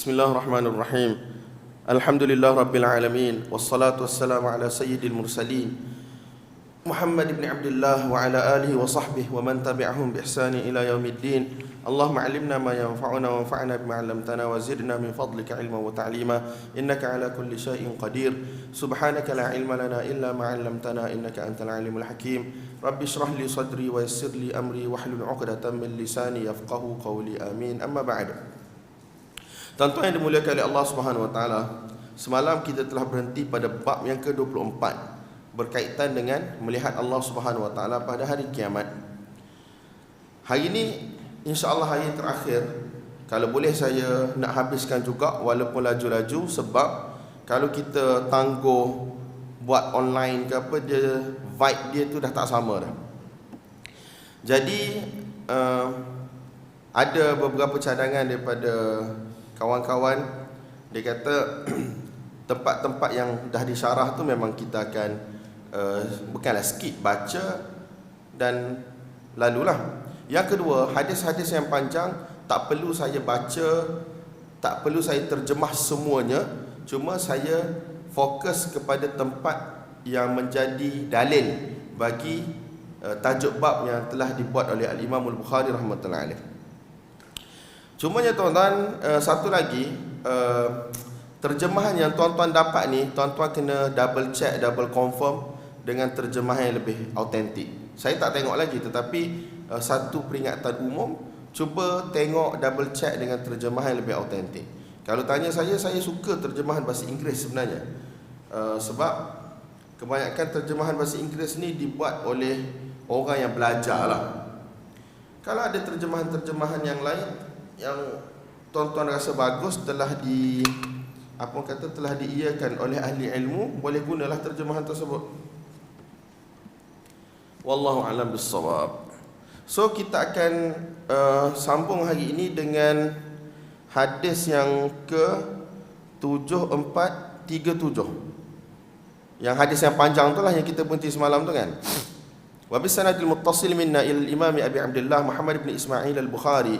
Bismillahirrahmanirrahim. Alhamdulillah Rabbil Alamin. Wassalatu wassalamu ala sayyidil mursalin Muhammad ibn Abdullah wa ala alihi wa sahbihi wa man tabi'ahum bi ihsani ila yaumiddin. Allahumma 'allimna ma yanfa'una wa anfa'na bima 'allamtana wa zidna min fadlika 'ilman wa ta'lima innaka 'ala kulli shay'in qadir. Subhanaka la 'ilma lana illa ma 'allamtana innaka antal 'alimul hakim. Rabbi shrah li sadri wa yassir li amri wahlul 'uqdatam min lisani yafqahu qawli. Amin. Amma ba'd. Tuan-tuan yang dimuliakan oleh Allah Subhanahu wa taala, semalam kita telah berhenti pada bab yang ke-24 berkaitan dengan melihat Allah Subhanahu wa taala pada hari kiamat. Hari ini insya-Allah hari terakhir. Kalau boleh saya nak habiskan juga walaupun laju-laju, sebab kalau kita tangguh buat online ke apa, dia vibe dia tu dah tak sama dah. Jadi ada beberapa cadangan daripada kawan-kawan. Dia kata tempat-tempat yang dah disyarah tu memang kita akan bukanlah skip, baca dan lalulah. Yang kedua, hadis-hadis yang panjang tak perlu saya baca, tak perlu saya terjemah semuanya, cuma saya fokus kepada tempat yang menjadi dalil bagi tajuk bab yang telah dibuat oleh Al-Imam Al-Bukhari rahmatullahi alaih. Cumanya tuan-tuan, satu lagi, terjemahan yang tuan-tuan dapat ni, tuan-tuan kena double check, double confirm dengan terjemahan yang lebih autentik. Saya tak tengok lagi, tetapi satu peringatan umum, cuba tengok, double check dengan terjemahan yang lebih autentik. Kalau tanya saya suka terjemahan bahasa Inggeris sebenarnya, sebab kebanyakan terjemahan bahasa Inggeris ni dibuat oleh orang yang belajar lah. Kalau ada terjemahan-terjemahan yang lain yang tuan-tuan rasa bagus, telah telah diiyakan oleh ahli ilmu, boleh gunalah terjemahan tersebut. Wallahu a'lam bissawab. So kita akan sambung hari ini dengan hadis yang ke-7437. Yang hadis yang panjang tu lah yang kita berhenti semalam tu kan. Wa bisanadil muttasil minna ila al-imam Abi Abdullah Muhammad ibn Ismail al-Bukhari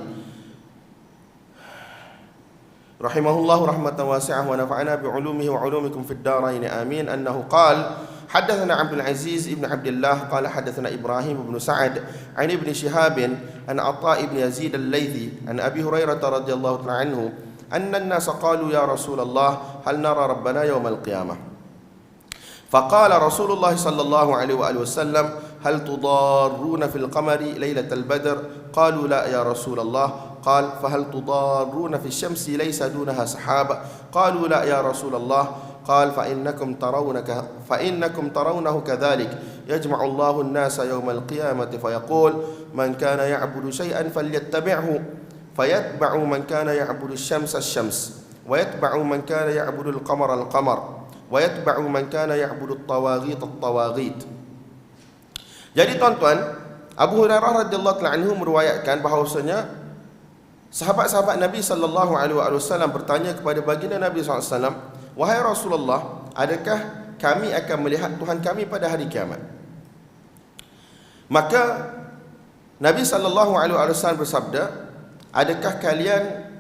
rahimahullahu rahmatan wasi'ah wa nafa'ana bi'ulumihi wa 'ulumikum fid darain amin, annahu qala حدثنا عبد العزيز بن عبد الله قال حدثنا إبراهيم بن سعد عن ابن شهاب عن عطاء بن يزيد الليثي عن أبي هريرة رضي الله عنه أن الناس قالوا يا رسول الله هل نرى ربنا يوم القيامة فقال رسول الله صلى الله عليه وآله وسلم هل تضارون في القمر ليلة البدر قالوا لا يا رسول الله قال فهل تضارون في الشمس ليس دونها سحاب قالوا لا يا رسول الله قال فإنكم ترونه كذلك يجمع الله الناس يوم القيامة فيقول من كان يعبد شيئا فليتبعه فيتبع من كان يعبد الشمس الشمس ويتبع من كان يعبد القمر القمر ويتبع من كان يعبد الطواغيت الطواغيت. Jadi tuan-tuan, Abu Hurairah radhiyallahu anhu meriwayatkan bahawasanya sahabat-sahabat Nabi sallallahu alaihi wasallam bertanya kepada baginda Nabi sallallahu alaihi wasallam, wahai Rasulullah, adakah kami akan melihat Tuhan kami pada hari kiamat? Maka Nabi sallallahu alaihi wasallam bersabda, adakah kalian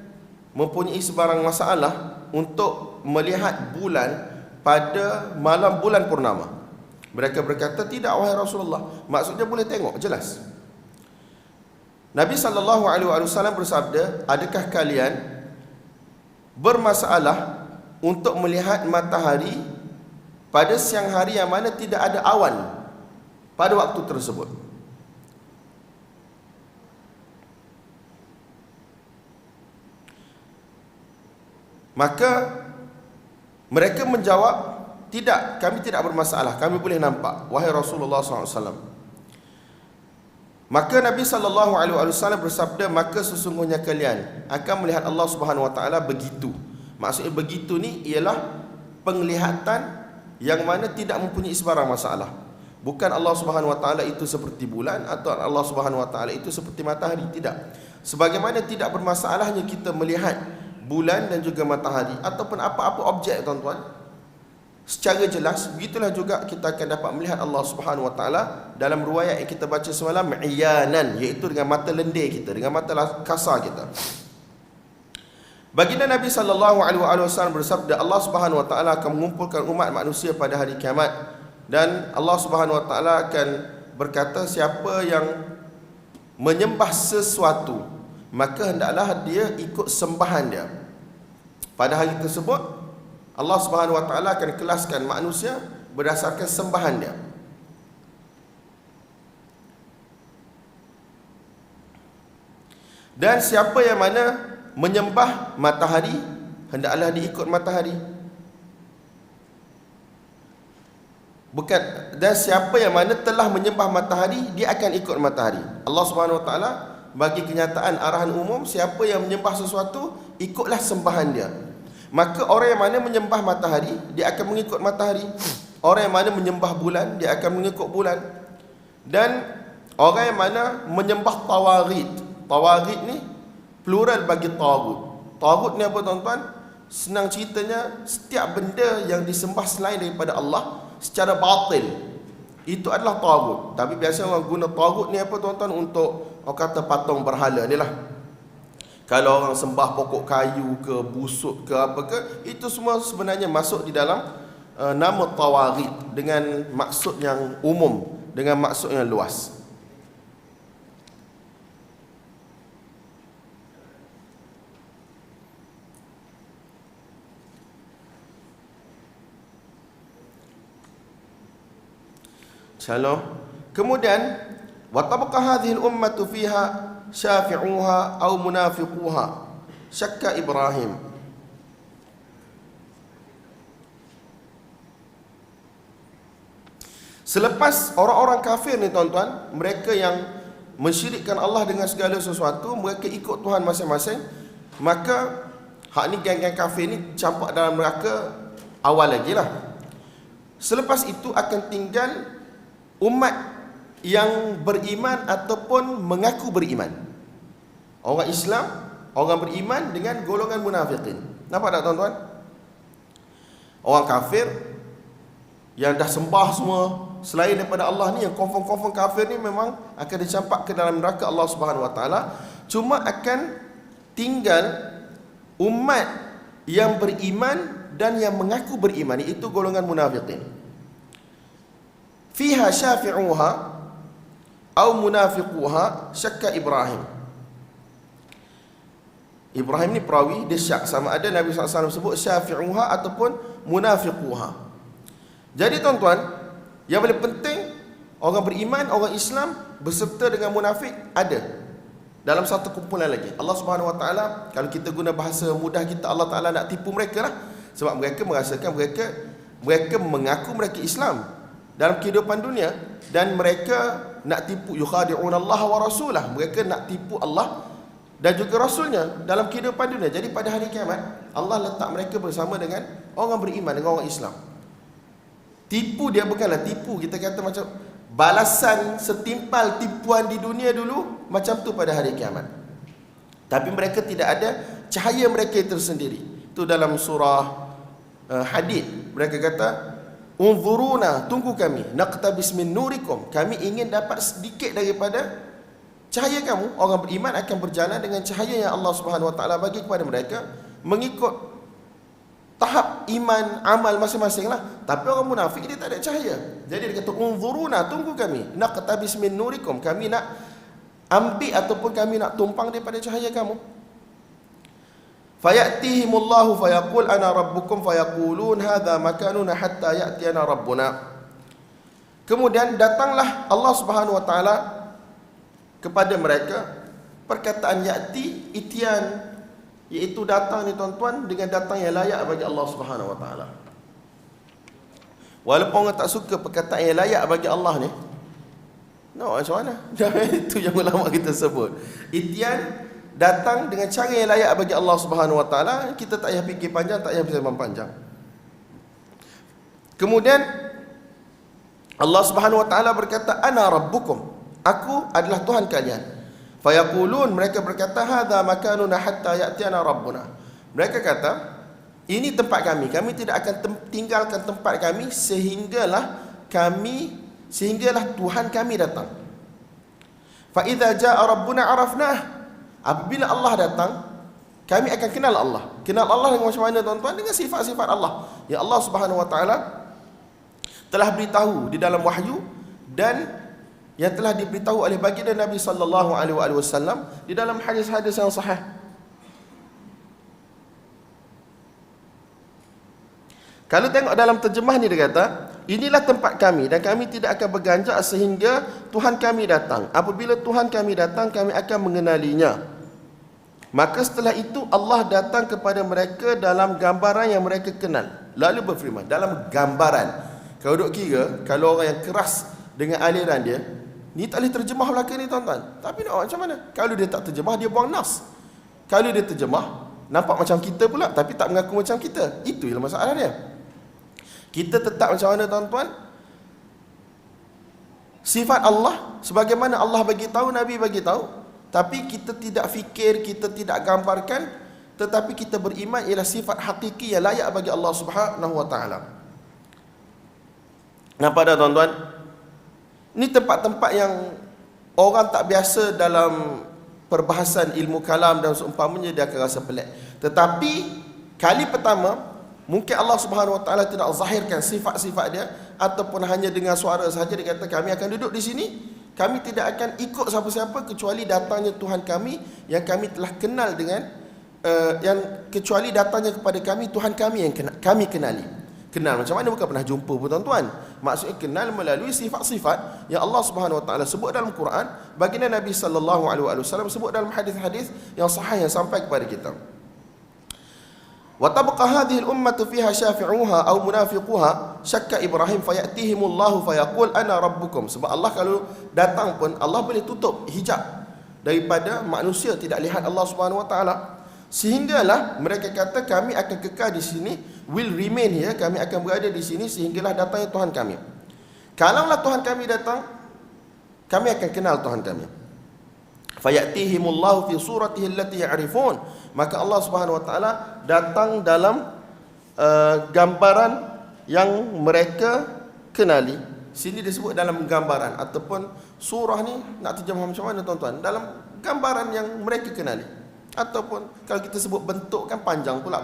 mempunyai sebarang masalah untuk melihat bulan pada malam bulan purnama? Mereka berkata, tidak wahai Rasulullah. Maksudnya boleh tengok jelas. Nabi sallallahu alaihi wasallam bersabda, adakah kalian bermasalah untuk melihat matahari pada siang hari yang mana tidak ada awan pada waktu tersebut? Maka mereka menjawab, tidak, kami tidak bermasalah, kami boleh nampak wahai Rasulullah SAW. Maka Nabi SAW bersabda, maka sesungguhnya kalian akan melihat Allah Subhanahu Wa Taala begitu. Maksudnya begitu ni ialah penglihatan yang mana tidak mempunyai sebarang masalah. Bukan Allah Subhanahu Wa Taala itu seperti bulan atau Allah Subhanahu Wa Taala itu seperti matahari, tidak. Sebagaimana tidak bermasalahnya kita melihat bulan dan juga matahari ataupun apa-apa objek tuan-tuan secara jelas, begitulah juga kita akan dapat melihat Allah Subhanahu Wa Taala dalam riwayat yang kita baca semalam, iyanan, iaitu dengan mata lendir kita, dengan mata kasar kita. Baginda Nabi sallallahu alaihi wasallam bersabda, Allah Subhanahu wa taala akan mengumpulkan umat manusia pada hari kiamat, dan Allah Subhanahu wa taala akan berkata, siapa yang menyembah sesuatu, maka hendaklah dia ikut sembahan dia. Pada hari tersebut Allah Subhanahu wa taala akan kelaskan manusia berdasarkan sembahan dia. Dan siapa yang mana menyembah matahari, hendaklah diikut matahari. Dan siapa yang mana telah menyembah matahari, dia akan ikut matahari. Allah Subhanahu wa taala bagi kenyataan arahan umum, siapa yang menyembah sesuatu, ikutlah sembahan dia. Maka orang yang mana menyembah matahari, dia akan mengikut matahari. Orang yang mana menyembah bulan, dia akan mengikut bulan. Dan orang yang mana menyembah tawaghit. Tawaghit ni plural bagi taghut. Taghut ni apa tuan-tuan? Senang ceritanya, setiap benda yang disembah selain daripada Allah secara batil, itu adalah taghut. Tapi biasa orang guna taghut ni apa tuan-tuan? Untuk orang kata patung berhala ni lah. Kalau orang sembah pokok kayu ke, busuk ke, apa ke, itu semua sebenarnya masuk di dalam nama tawaghit, dengan maksud yang umum, dengan maksud yang luas. Shalom. Kemudian wa tabqa hadhihi al-ummatu fiha syafi'uha aw munafiquha, syakka Ibrahim. Selepas orang-orang kafir ni tuan-tuan, mereka yang mensyirikkan Allah dengan segala sesuatu, mereka ikut Tuhan masing-masing, maka hak ni geng-geng kafir ni campak dalam neraka awal lagi lah. Selepas itu akan tinggal umat yang beriman ataupun mengaku beriman. Orang Islam, orang beriman dengan golongan munafikin. Nampak tak tuan-tuan? Orang kafir yang dah sembah semua selain daripada Allah ni, yang confirm kafir ni, memang akan dicampak ke dalam neraka Allah Subhanahu wa taala. Cuma akan tinggal umat yang beriman dan yang mengaku beriman, iaitu golongan munafikin. Fiha syafi'uha aw munafiquha, syakka Ibrahim. Ibrahim ni perawi, dia syak sama ada Nabi SAW sebut syafi'uha ataupun munafiquha. Jadi tuan-tuan, yang paling penting, orang beriman, orang Islam berserta dengan munafik ada dalam satu kumpulan lagi. Allah Subhanahu wa taala, kalau kita guna bahasa mudah kita, Allah Taala nak tipu mereka lah. Sebab mereka merasakan mereka mengaku mereka Islam dalam kehidupan dunia, dan mereka nak tipu, yukhadi'un Allah wa rasulah, mereka nak tipu Allah dan juga Rasulnya dalam kehidupan dunia. Jadi pada hari kiamat, Allah letak mereka bersama dengan orang beriman, dengan orang Islam. Tipu dia bukanlah tipu, kita kata macam balasan setimpal tipuan di dunia dulu, macam tu pada hari kiamat. Tapi mereka tidak ada cahaya mereka tersendiri. Itu dalam surah Hadid, mereka kata, unzuruna, tunggu kami, naqtabis min nurikum, kami ingin dapat sedikit daripada cahaya kamu. Orang beriman akan berjalan dengan cahaya yang Allah Subhanahu wa taala bagi kepada mereka, mengikut tahap iman, amal masing-masing lah. Tapi orang munafik dia tak ada cahaya. Jadi dia kata, unzuruna, tunggu kami, naqtabis min nurikum, kami nak ambil ataupun kami nak tumpang daripada cahaya kamu. Fayatihimullahu fayaqul ana rabbukum fayaqulun hadha makanuna hatta ya'tiyana rabbuna. Kemudian datanglah Allah Subhanahu wa taala kepada mereka, perkataan ya'ti, itian, iaitu datang ni tuan-tuan, dengan datang yang layak bagi Allah Subhanahu wa taala. Walaupun orang tak suka perkataan yang layak bagi Allah ni, macam mana? Itu yang ulama kita sebut. Itian, datang dengan cara yang layak bagi Allah Subhanahu wa taala, kita tak payah fikir panjang, tak payah bersembang panjang. Kemudian Allah Subhanahu wa taala berkata, ana rabbukum, aku adalah Tuhan kalian. Fayaqulun, mereka berkata, hadza makanuna hatta ya'tiyana rabbuna. Mereka kata, ini tempat kami, kami tidak akan tinggalkan tempat kami sehinggalah Tuhan kami datang. Fa idza jaa rabbuna arafnah, apabila Allah datang, kami akan kenal Allah. Kenal Allah dengan macam mana tuan-tuan? Dengan sifat-sifat Allah yang Allah Subhanahu Wa Taala telah beritahu di dalam wahyu dan yang telah diberitahu oleh baginda Nabi sallallahu alaihi wasallam di dalam hadis-hadis yang sahih. Kalau tengok dalam terjemah ni dia kata, inilah tempat kami dan kami tidak akan berganjak sehingga Tuhan kami datang. Apabila Tuhan kami datang, kami akan mengenalinya. Maka setelah itu Allah datang kepada mereka dalam gambaran yang mereka kenal. Lalu berfirman, dalam gambaran. Kalau duk kira, kalau orang yang keras dengan aliran dia, ni tak boleh terjemah belaka ni tuan-tuan. Tapi nak macam mana? Kalau dia tak terjemah, dia buang nas. Kalau dia terjemah, nampak macam kita pula tapi tak mengaku macam kita. Itu ialah masalah dia. Kita tetap macam mana tuan-tuan? Sifat Allah sebagaimana Allah bagi tahu, Nabi bagi tahu, tapi kita tidak fikir, kita tidak gambarkan, tetapi kita beriman ialah sifat hakiki yang layak bagi Allah Subhanahu Wa Taala. Nampak dah tuan-tuan? Ini tempat-tempat yang orang tak biasa dalam perbahasan ilmu kalam dan seumpamanya, dia akan rasa pelik. Tetapi kali pertama mungkin Allah Subhanahu Wa Taala tidak zahirkan sifat-sifat dia, ataupun hanya dengan suara sahaja dia kata kami akan duduk di sini, kami tidak akan ikut siapa-siapa kecuali datangnya Tuhan kami yang kami telah kenal dengan yang kecuali datangnya kepada kami Tuhan kami yang kami kenali. Kenal macam mana? Bukan pernah jumpa pun tuan-tuan. Maksudnya kenal melalui sifat-sifat yang Allah Subhanahu Wa Taala sebut dalam Quran, baginda Nabi sallallahu alaihi wasallam sebut dalam hadis-hadis yang sahih yang sampai kepada kita. Wa tabqa hadhihi al-ummah fiha syafi'uha aw munafiquha syakka Ibrahim fayatihimullahu fayaqul ana rabbukum. Sebab Allah kalau datang pun Allah boleh tutup hijab daripada manusia tidak lihat Allah Subhanahu Wa Taala, sehinggalah mereka kata kami akan kekal di sini, will remain here, kami akan berada di sini sehinggalah datangnya Tuhan kami. Kalaulah Tuhan kami datang, kami akan kenal Tuhan kami. Fayatihimullahu fi suratihi allati ya'rifun. Maka Allah Subhanahu Wa Taala datang dalam gambaran yang mereka kenali. Sini disebut dalam gambaran, ataupun surah ni nak terjemah macam mana tuan-tuan? Dalam gambaran yang mereka kenali. Ataupun kalau kita sebut bentuk kan panjang pula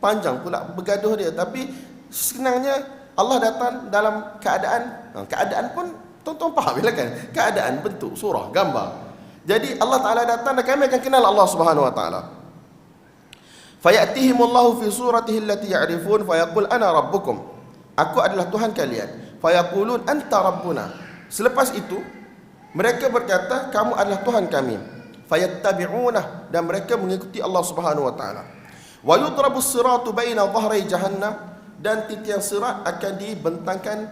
panjang pula bergaduh dia. Tapi senangnya Allah datang dalam keadaan pun tuan-tuan faham kan? Keadaan, bentuk, surah, gambar. Jadi Allah Ta'ala datang dan kami akan kenal Allah Subhanahu Wa Ta'ala. Fayatihimullahu fi suratihi allati ya'rifun fayaqul ana rabbukum. Aku adalah Tuhan kalian. Fayaqulun anta rabbuna. Selepas itu mereka berkata kamu adalah Tuhan kami. Fayattabi'unah, dan mereka mengikuti Allah Subhanahu Wa Ta'ala. Wa yudrabu as-siratu baina dhahri jahannam, dan titian sirat akan dibentangkan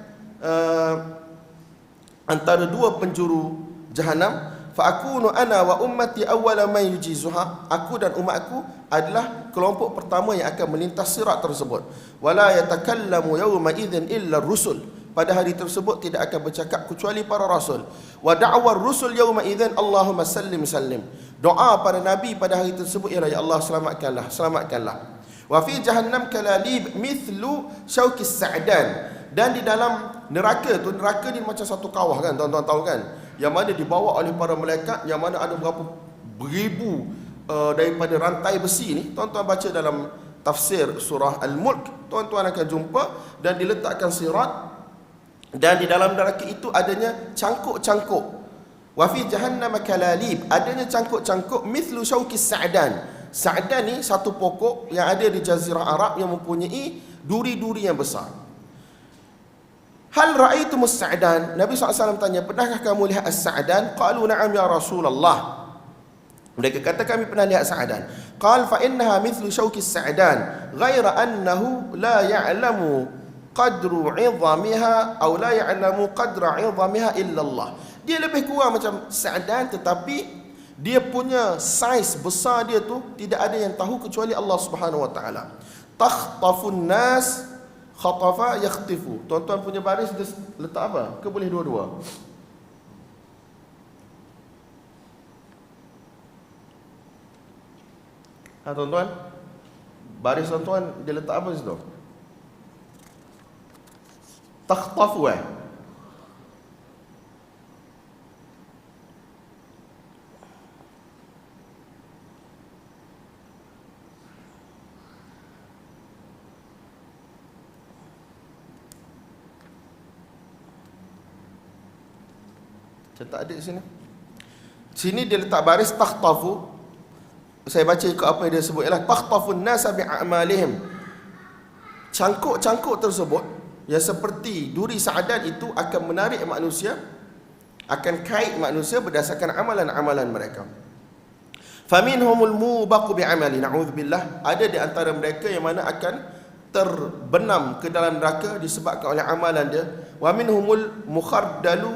antara dua penjuru jahannam. Fa akunu ana wa ummati awwala man yujizuha. Aku dan umatku adalah kelompok pertama yang akan melintas sirat tersebut. Wala yatakallamu yawma idzin illa ar-rusul. Pada hari tersebut tidak akan bercakap kecuali para rasul. Wa da'war rusul yawma idzin Allahumma sallim sallim. Doa para nabi pada hari tersebut ialah ya Allah selamatkanlah, selamatkanlah. Wa fi jahannam kalalib mithlu syaukis sa'dan. Dan di dalam neraka tu, neraka ni macam satu kawah kan, tuan-tuan tahu kan, yang mana dibawa oleh para malaikat, yang mana ada berapa beribu daripada rantai besi ni. Tuan-tuan baca dalam tafsir surah Al-Mulk, tuan-tuan akan jumpa, dan diletakkan sirat, dan di dalam neraka itu adanya cangkuk-cangkuk. Wa fi jahannam kalalib, adanya cangkuk-cangkuk mithlu syaukis sa'dan. Sa'dan ni satu pokok yang ada di jazirah Arab yang mempunyai duri-duri yang besar. Hal ra'aitumus sa'dan? Nabi SAW tanya, pernahkah kamu lihat as-sa'dan? Qalu na'am ya Rasulullah. Mereka kata kami pernah lihat sa'dan. Qal fa innaha mithlu syaukis sa'dan ghaira annahu la ya'lamu qadru 'idhamiha aw la ya'lamu qadra 'idhamiha illa Allah. Dia lebih kurang macam sa'dan, tetapi dia punya saiz besar dia tu tidak ada yang tahu kecuali Allah Subhanahu Wa Taala. Takhtafun nas khatafa yakhtifu. Tuan-tuan punya baris dia letak apa? Ke boleh dua-dua? Tuan-tuan, baris tuan-tuan dia letak apa situ? Takhtafu Cetak adik sini. Sini dia letak baris takhtafu. Saya baca ikut apa yang dia sebut, ialah takhtafun nasa bi'amalihim. Cangkuk-cangkuk tersebut yang seperti duri sa'adan itu akan menarik manusia, akan kait manusia berdasarkan amalan-amalan mereka. Faminhumul mubaqu bi'amali, na'udzubillah, ada di antara mereka yang mana akan terbenam ke dalam neraka disebabkan oleh amalan dia. Wa minhumul mukhardalu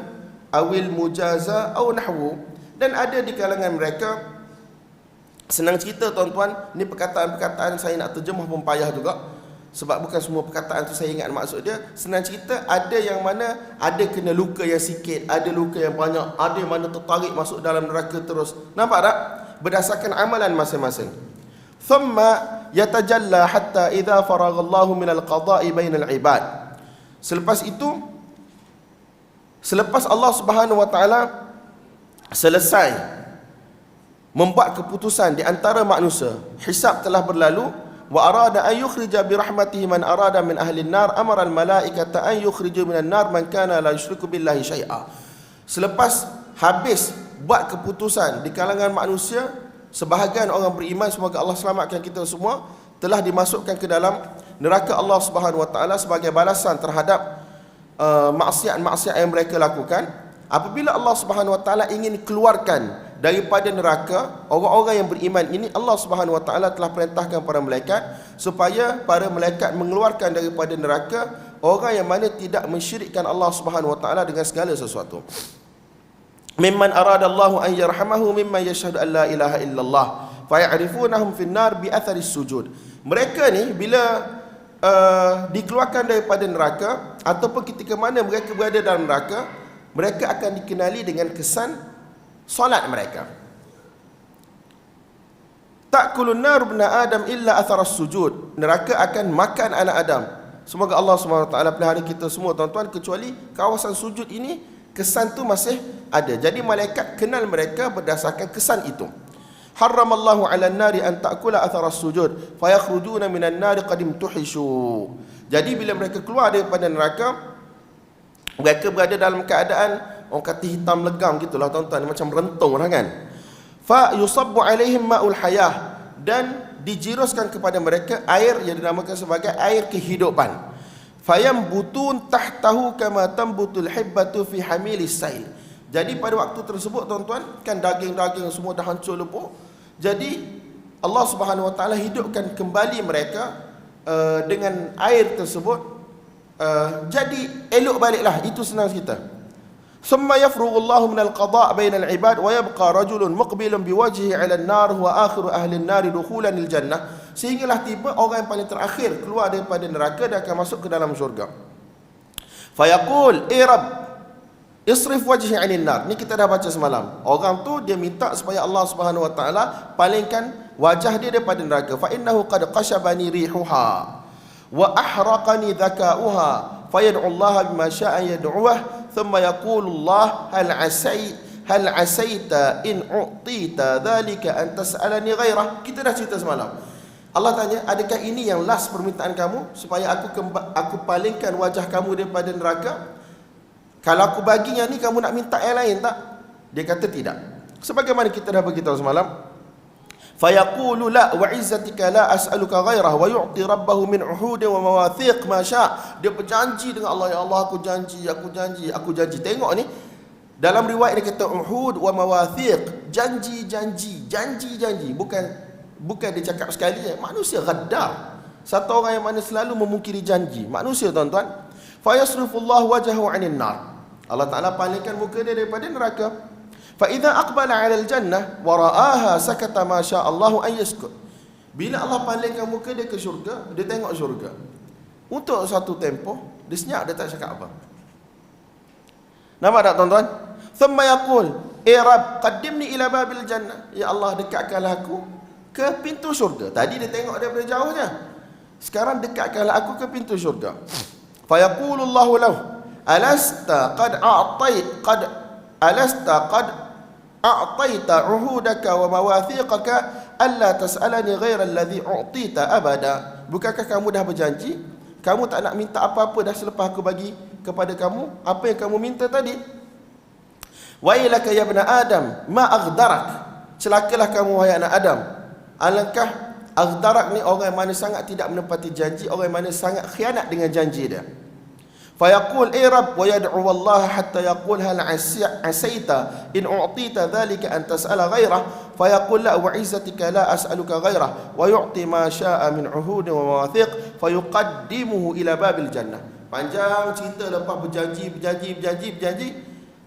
awil mujaza aw nahwu, dan ada di kalangan mereka, senang cerita tuan-tuan, ni perkataan-perkataan saya nak terjemah pun payah juga, sebab bukan semua perkataan tu saya ingat maksud dia. Senang cerita, ada yang mana ada kena luka yang sikit, ada luka yang banyak, ada yang mana tertarik masuk dalam neraka terus. Nampak tak? Berdasarkan amalan masing-masing. Thumma yatajalla hatta idza faraghallahu minal qada'i bainal ibad. Selepas itu, selepas Allah Subhanahu wa taala selesai membuat keputusan di antara manusia, hisab telah berlalu, wa arada an yukhrija bi rahmatihi man arada min ahli an-nar, amara al-malaikata an yukhriju min an-nar man kana la yusyriku billahi syai'a. Selepas habis buat keputusan di kalangan manusia, sebahagian orang beriman, semoga Allah selamatkan kita semua, telah dimasukkan ke dalam neraka Allah Subhanahu wa taala sebagai balasan terhadap maksiat-maksiat yang mereka lakukan. Apabila Allah Subhanahu wa taala ingin keluarkan daripada neraka orang-orang yang beriman ini, Allah Subhanahu wa taala telah perintahkan para malaikat supaya para malaikat mengeluarkan daripada neraka orang yang mana tidak mensyirikkan Allah Subhanahu wa taala dengan segala sesuatu. Mimman aradallahu an yarhamahu mimman yashhadu an la ilaha illallah faya'rifunahum fin nar bi athari sujud. Mereka ni bila dikeluarkan daripada neraka ataupun ketika mana mereka berada dalam neraka, mereka akan dikenali dengan kesan solat mereka. Ta'kulun nar ibna Adam illa athara sujud. Neraka akan makan anak Adam. Semoga Allah SWT pelihara kita semua tuan-tuan, kecuali kawasan sujud ini kesan tu masih ada. Jadi malaikat kenal mereka berdasarkan kesan itu. Haramallahu 'alan nari an ta'kula athara sujud fayakhrujuna minan nari qad imtuhishu. Jadi bila mereka keluar daripada neraka, mereka berada dalam keadaan orang kata hitam legam gitulah tuan-tuan, macam rentung lah kan. Fa yusabbu 'alaihim ma'ul hayah, dan dijiruskan kepada mereka air yang dinamakan sebagai air kehidupan. Fayambutun tahtahu kama tambutul hibbatu fi hamilis sail. Jadi pada waktu tersebut tuan-tuan, kan daging-daging semua dah hancur lebur. Jadi Allah Subhanahu wa taala hidupkan kembali mereka dengan air tersebut. Jadi elok baliklah, itu senang cerita. Summa yafrughullahu minal qada' bainal ibad wa yabqa rajulun muqbilun biwajhihi 'ala an-nar wa akhiru ahli an-nar dukhulan lil jannah. Sehinggalah tiba orang yang paling terakhir keluar daripada neraka dan akan masuk ke dalam syurga. Fayaqul, Rabb, isrif wajhi 'anil nar. Ni kita dah baca semalam. Orang tu dia minta supaya Allah Subhanahu wa taala palingkan wajah dia daripada neraka. Fa innahu qad qashabani rihuha wa ahraqani dhaka'uha fayad'u Allah bima syaa yad'uhu thumma yaqulu Allah hal asaita in u'tita dhalika an tas'alani ghairah. Kita dah cerita semalam. Allah tanya, adakah ini yang last permintaan kamu supaya aku palingkan wajah kamu daripada neraka? Kalau aku bagi yang ni, kamu nak minta yang lain tak? Dia kata tidak. Sebagaimana kita dah beritahu semalam, fayaqulu la wa izzatika la as'aluka ghairah wa yu'ti rabbahu min uhudin wa mawathiq ma sya'. Dia berjanji dengan Allah, ya Allah aku janji. Tengok ni, dalam riwayat dia kata uhud wa mawathiq, janji. Bukan dia cakap sekali. Manusia gaddar, satu orang yang mana selalu memungkiri janji. Manusia tuan-tuan. Fayasrifullahu wajhahu 'anil nar. Allah Ta'ala palingkan muka dia daripada neraka. Fa idza aqbala 'ala al-jannah wa ra'aha sakata ma syaa Allahu an yaskut. Bila Allah palingkan muka dia ke syurga, dia tengok syurga. Untuk satu tempoh dia senyap, dia tak cakap apa. Nampak tak tuan-tuan? Thumma yaqul, Rabb, qaddimni ila babil jannah. Ya Allah, dekatkanlah aku ke pintu syurga. Tadi dia tengok daripada jauh je, sekarang dekatkanlah aku ke pintu syurga. Fayaqulu Allahu lahu, alasta qad a'taita uhudaka wa mawathiqaka alla tas'alani ghaira alladhi u'tita abada. Bukankah kamu dah berjanji, kamu tak nak minta apa-apa dah selepas aku bagi kepada kamu apa yang kamu minta tadi? Wailaka ya ibna Adam, ma aghdarak. Celakalah kamu wahai anak Adam. Alangkah aghdarak ni orang mana sangat tidak menepati janji, orang mana sangat khianat dengan janji dia. Fayaqul ay Rabb wa yad'u Allah hatta yaqul hal asaita in u'tita dhalika an tas'ala ghayrah fayaqul la wa 'izzatika la as'aluka ghayrah wa yu'ti ma syaa min 'uhud wa mawathiq fayuqaddimuhu ila babil jannah. Panjang cerita lepas berjanji.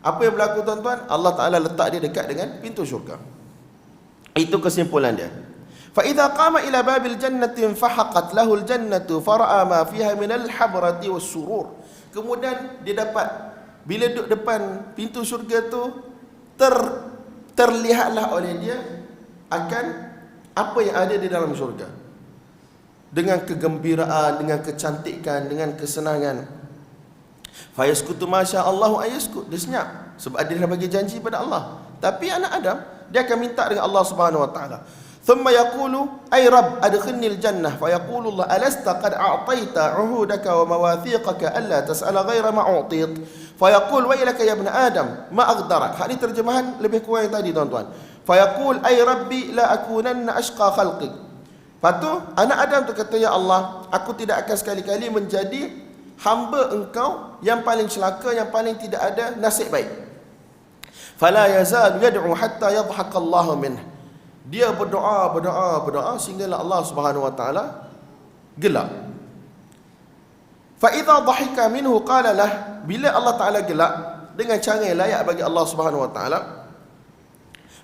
Apa yang berlaku tuan-tuan? Allah Taala letak dia dekat dengan pintu syurga. Itu kesimpulan dia. Fa idza qama ila babil jannati fahaqat lahu al jannatu fara'a ma fiha min al habrati was surur. Kemudian dia dapat, bila duduk depan pintu syurga tu, terlihatlah oleh dia akan apa yang ada di dalam syurga, dengan kegembiraan, dengan kecantikan, dengan kesenangan. Fayaskutu masya Allahu ayaskut, dia senyap sebab dia dah bagi janji pada Allah. Tapi anak Adam, dia akan minta dengan Allah Subhanahu wa taala. Thumma yaqulu ay Rabb adkhilni al-jannah fayaqulu Allah alasta qad a'tayta 'uhudaka wa mawathiqaka alla tas'ala ghayra ma u'tit fayaqul wailaka ya ibn Adam ma aghdarak. Ini terjemahan lebih kurang yang tadi tuan-tuan. Fayaqul ay Rabbi la akunanna ashqa khalqik. Patu anak Adam tu kata, ya Allah, aku tidak akan sekali-kali menjadi hamba engkau yang paling celaka, yang paling tidak ada nasib baik. Fala yazal yad'u hatta yadhhak Allah minhu. Dia berdoa sehinggalah Allah Subhanahu wa taala gelak. Fa idza dhahika minhu qala lah, bila Allah Taala gelak dengan cara yang layak bagi Allah Subhanahu wa taala,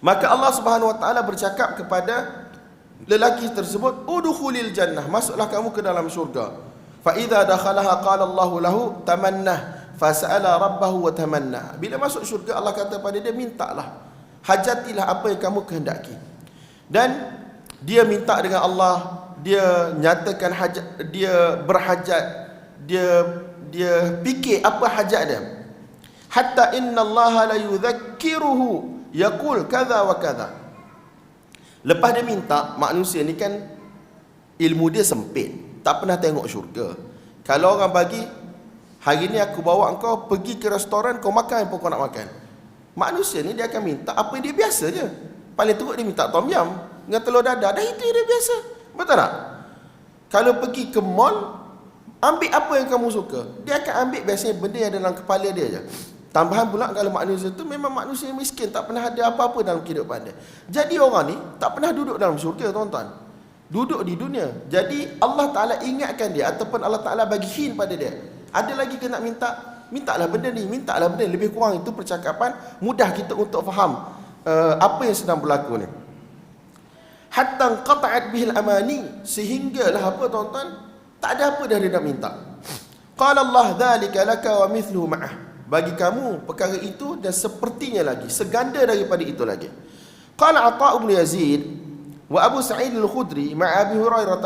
maka Allah Subhanahu wa taala bercakap kepada lelaki tersebut, udkhulil jannah, masuklah kamu ke dalam syurga. Fa idza dakhalaha qala Allah lahu tamanna fasala rabbahu wa tamanna. Bila masuk syurga, Allah kata pada dia, mintalah, hajatilah apa yang kamu kehendaki. Dan dia minta dengan Allah, dia nyatakan hajat, dia berhajat, dia fikir apa hajat dia. Hatta inna Allah la yudhakkiruhu yaqul kadza wa kadza. Lepas dia minta, manusia ni kan ilmu dia sempit, tak pernah tengok syurga. Kalau orang bagi, hari ni aku bawa engkau pergi ke restoran, kau makan apa kau nak makan, manusia ni dia akan minta apa yang dia biasa je. Paling teruk dia minta tom yum dengan telur dadah, dah itu dia biasa. Betul tak? Kalau pergi ke mall, ambil apa yang kamu suka, dia akan ambil biasanya benda yang dalam kepala dia je. Tambahan pula kalau manusia tu memang manusia miskin, tak pernah ada apa-apa dalam kehidupan dia. Jadi orang ni tak pernah duduk dalam syurga tuan-tuan, duduk di dunia. Jadi Allah Ta'ala ingatkan dia, ataupun Allah Ta'ala bagi hint pada dia, ada lagi ke nak minta? Mintalah benda ni, mintalah benda ni. Lebih kurang itu percakapan mudah kita untuk faham apa yang sedang berlaku ni. Hatta qata'at bihil amani, sehinggalah apa tuan-tuan, tak ada apa dah dia nak minta. Qala Allah dzalika laka wa mithluhu ma'ah, bagi kamu perkara itu dan sepertinya lagi, seganda daripada itu lagi. Qala Atha bin Yazid wa Abu Sa'id al-Khudri ma'a Abi Hurairah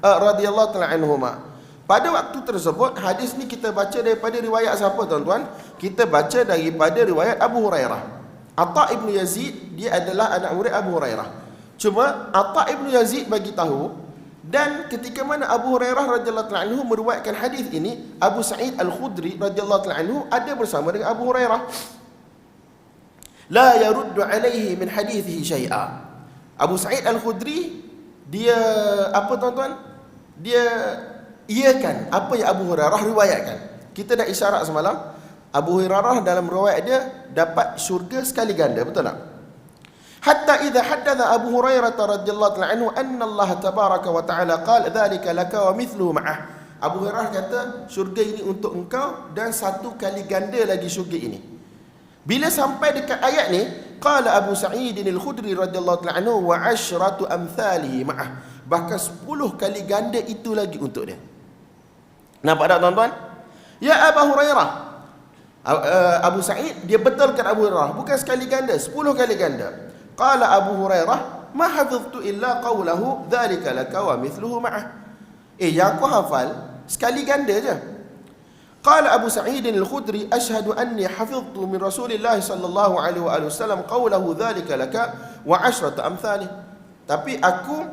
radhiyallahu ta'ala anhuma. Pada waktu tersebut, hadis ni kita baca daripada riwayat siapa tuan-tuan? Kita baca daripada riwayat Abu Hurairah. Atha ibn Yazid, dia adalah anak murid Abu Hurairah. Cuma Atha ibn Yazid bagi tahu, dan ketika mana Abu Hurairah radhiyallahu ta'ala anhu meriwayatkan hadis ini, Abu Sa'id al-Khudri radhiyallahu ta'ala anhu ada bersama dengan Abu Hurairah. La yaruddu alaihi min hadithihi syai'a. Abu Sa'id al-Khudri, dia apa tuan-tuan? Dia iakan apa yang Abu Hurairah riwayatkan. Kita dah isyarat semalam, Abu Hurairah dalam riwayat dia dapat syurga sekali ganda, betul tak? Hatta idza haddatha Abu Hurairah radhiyallahu ta'ala anhu anna Allah tabaraka wa ta'ala qala dzalika laka wa mithluhu ma'ah. Abu Hurairah kata, syurga ini untuk engkau dan satu kali ganda lagi syurga ini. Bila sampai dekat ayat ni, qala Abu Sa'id al-Khudri radhiyallahu ta'ala anhu wa 'ashratu amthalihi ma'ah, bahkan 10 kali ganda itu lagi untuk dia. Nampak tak tuan-tuan? Ya Abu Hurairah, Abu Sa'id dia betulkan Abu Hurairah, bukan sekali ganda, 10 kali ganda. Qala Abu Hurairah ma hafiztu illa qawlahu dzalika laka wa mithluhu ma'ah. Yang aku hafal sekali ganda je. Qala Abu Sa'id al-Khudri ashhadu anni hafiztu min Rasulillah sallallahu alaihi wasallam qawlahu dzalika laka wa 'ashratu amsalih. Tapi aku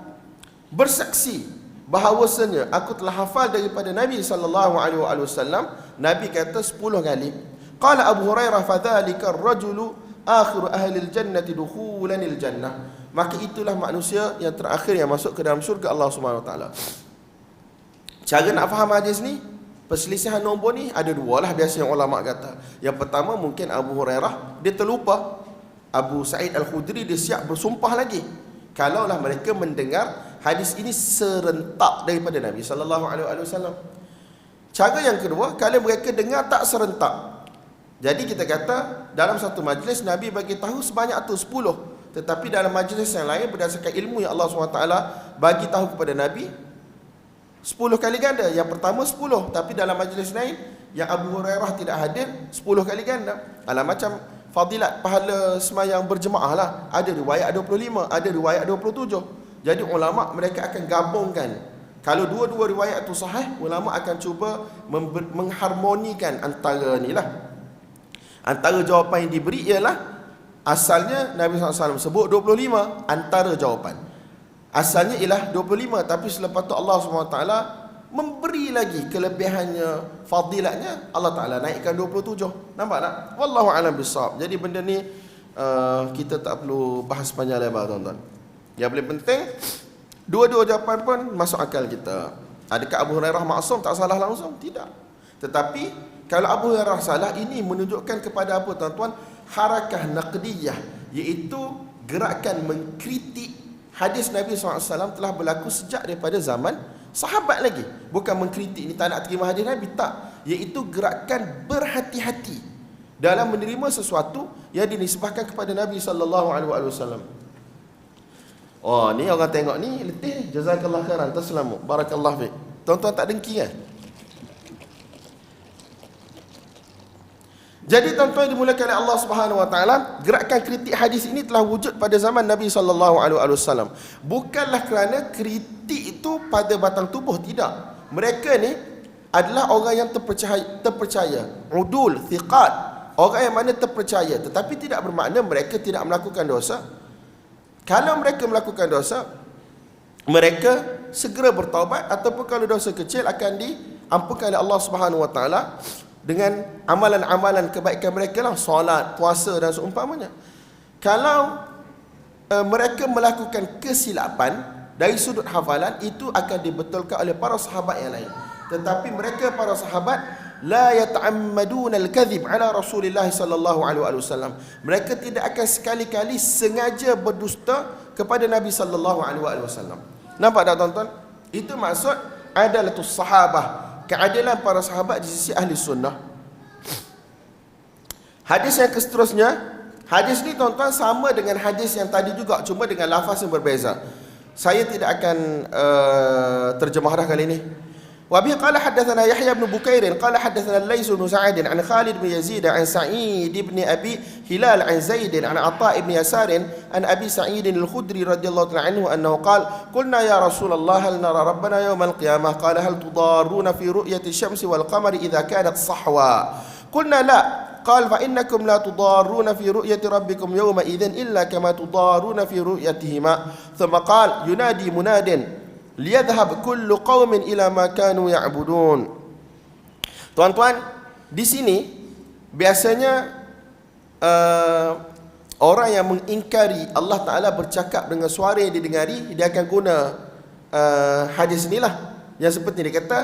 bersaksi bahawasanya aku telah hafal daripada Nabi sallallahu alaihi wasallam, Nabi kata 10 kali. Qala Abu Hurairah fadzalika ar-rajulu akhiru ahli al-jannati dukhulan al-jannah. Maka itulah manusia yang terakhir yang masuk ke dalam syurga Allah Subhanahu wa taala. Cara nak faham hadis ni, perselisihan nombor ni ada dua lah biasa yang ulama kata. Yang pertama mungkin Abu Hurairah dia terlupa. Abu Sa'id Al-Khudri dia siap bersumpah lagi. Kalaulah mereka mendengar hadis ini serentak daripada Nabi sallallahu alaihi wasallam. Cara yang kedua, kalau mereka dengar tak serentak. Jadi kita kata dalam satu majlis Nabi bagi tahu sebanyak tu 10. Tetapi dalam majlis yang lain berdasarkan ilmu yang Allah SWT bagi tahu kepada Nabi 10 kali ganda. Yang pertama 10, tapi dalam majlis lain yang Abu Hurairah tidak hadir 10 kali ganda. Macam fadilat pahala semayang berjemaah lah. Ada riwayat 25, ada riwayat 27. Jadi ulama mereka akan gabungkan. Kalau dua-dua riwayat tu sahih, ulama akan cuba mengharmonikan antara ni lah. Antara jawapan yang diberi ialah asalnya Nabi SAW sebut 25 antara jawapan. Asalnya ialah 25, tapi selepas tu Allah SWT memberi lagi kelebihannya, fadilatnya, Allah Ta'ala naikkan 27. Nampak tak? Wallahu a'lam bissawab. Jadi benda ni kita tak perlu bahas panjang lebar, tuan-tuan. Yang paling penting, dua-dua jawapan pun masuk akal kita. Adakah Abu Hurairah maksum, tak salah langsung? Tidak. Tetapi kalau Abu Hurairah salah, ini menunjukkan kepada apa, tuan-tuan? Harakah naqdiyah, iaitu gerakan mengkritik hadis Nabi SAW telah berlaku sejak daripada zaman sahabat lagi. Bukan mengkritik ni tak nak terima hadis Nabi, tak. Iaitu gerakan berhati-hati dalam menerima sesuatu yang dinisbahkan kepada Nabi SAW. Oh, ni orang tengok ni letih. Jazakallah khairan, taslamu, barakallah fiik. Tuan-tuan tak dengki kan? Jadi tuan-tuan dimulakan oleh Allah Subhanahu wa taala, gerakan kritik hadis ini telah wujud pada zaman Nabi sallallahu alaihi wasallam. Bukanlah kerana kritik itu pada batang tubuh, tidak. Mereka ni adalah orang yang terpercaya, udul, thiqat, orang yang mana terpercaya, tetapi tidak bermakna mereka tidak melakukan dosa. Kalau mereka melakukan dosa, mereka segera bertaubat, ataupun kalau dosa kecil akan diampunkan oleh Allah Subhanahu wa taala dengan amalan-amalan kebaikan mereka lah, solat, puasa dan seumpamanya. Kalau mereka melakukan kesilapan dari sudut hafalan, itu akan dibetulkan oleh para sahabat yang lain. Tetapi mereka para sahabat la yata'ammaduna al-kadhib ala Rasulillah sallallahu alaihi wasallam. Mereka tidak akan sekali-kali sengaja berdusta kepada Nabi sallallahu alaihi wasallam. Nampak tak, tuan-tuan? Itu maksud adalatus sahabah, keadilan para sahabat di sisi ahli sunnah. Hadis yang seterusnya, hadis ni tuan-tuan sama dengan hadis yang tadi juga, cuma dengan lafaz yang berbeza. Saya tidak akan terjemah dah kali ini. Wa bihi qala hadatsana Yahya bin Bukair qala hadatsana Laits bin Sa'id an Khalid bin Yazid an Sa'id bin Abi Hilal an Zaid an Atha bin Yasar an Abi Sa'id al-Khudri radhiyallahu ta'ala anhu annahu qala qulna ya Rasulullah hal nara rabbana yawm al-qiyamah qala hal tudarruna fi ru'yati asy-syamsi wal qamari idza kanat sahwa qulna la قال فإنكم لا تضارون في رؤية ربكم يومئذ إلا كما تضارون في رؤيتهما ثم قال ينادي مناد liyadhhab kullu qaumin ila ma kanu ya'budun. Tuan-tuan, di sini biasanya orang yang mengingkari Allah Ta'ala bercakap dengan suara yang didengari, dia akan guna hadis inilah yang seperti dia kata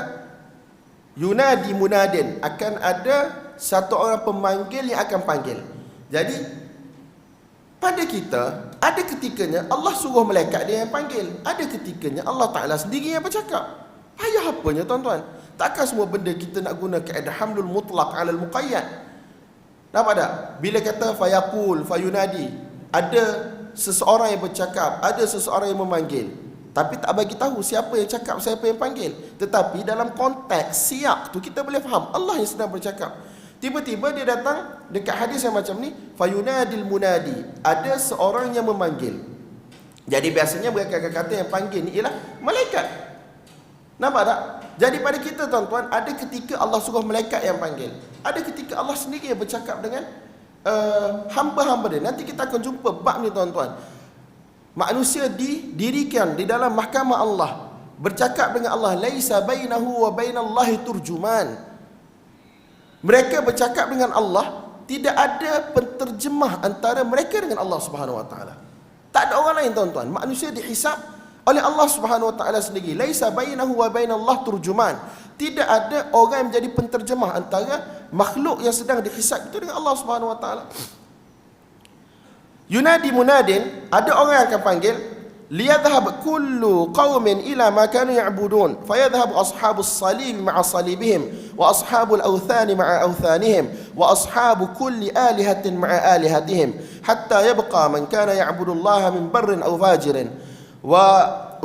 yunadi munadin, akan ada satu orang pemanggil yang akan panggil. Jadi pada kita ada ketikanya Allah suruh malaikat dia yang panggil, ada ketikanya Allah Ta'ala sendiri yang bercakap. Payah apanya, tuan-tuan? Takkan semua benda kita nak guna kaedah hamlul mutlaq alal muqayyad. Nampak tak? Bila kata fayaqul, fayunadi, ada seseorang yang bercakap, ada seseorang yang memanggil, tapi tak bagi tahu siapa yang cakap, siapa yang panggil. Tetapi dalam konteks siyak tu kita boleh faham Allah yang sedang bercakap. Tiba-tiba dia datang dekat hadis yang macam ni, fayunadil munadi, ada seorang yang memanggil. Jadi biasanya mereka akan kata yang panggil ni ialah malaikat. Nampak tak? Jadi pada kita, tuan-tuan, ada ketika Allah suruh malaikat yang panggil, ada ketika Allah sendiri yang bercakap dengan hamba-hamba dia. Nanti kita akan jumpa bab ni, tuan-tuan. Manusia didirikan di dalam mahkamah Allah, bercakap dengan Allah, laisa bainahu wa bainallahi turjuman. Mereka bercakap dengan Allah, tidak ada penterjemah antara mereka dengan Allah Subhanahu wa taala. Tak ada orang lain tuan-tuan. Manusia dihisab oleh Allah Subhanahu wa taala sendiri. Laisa bainahu wa bainallah turjuman. Tidak ada orang yang menjadi penterjemah antara makhluk yang sedang dihisab itu dengan Allah Subhanahu wa taala. Yunadi munadin, ada orang yang akan panggil, liyadhhab kullu qaumin ila ma kanu ya'budun fayadhhab ashabus salib ma'a salibihim wa ashabul awthani ma'a awthanihim wa ashabu kulli alihatin ma'a alihatihim hatta yabqa man kana ya'budu Allah min barrin aw fajirin wa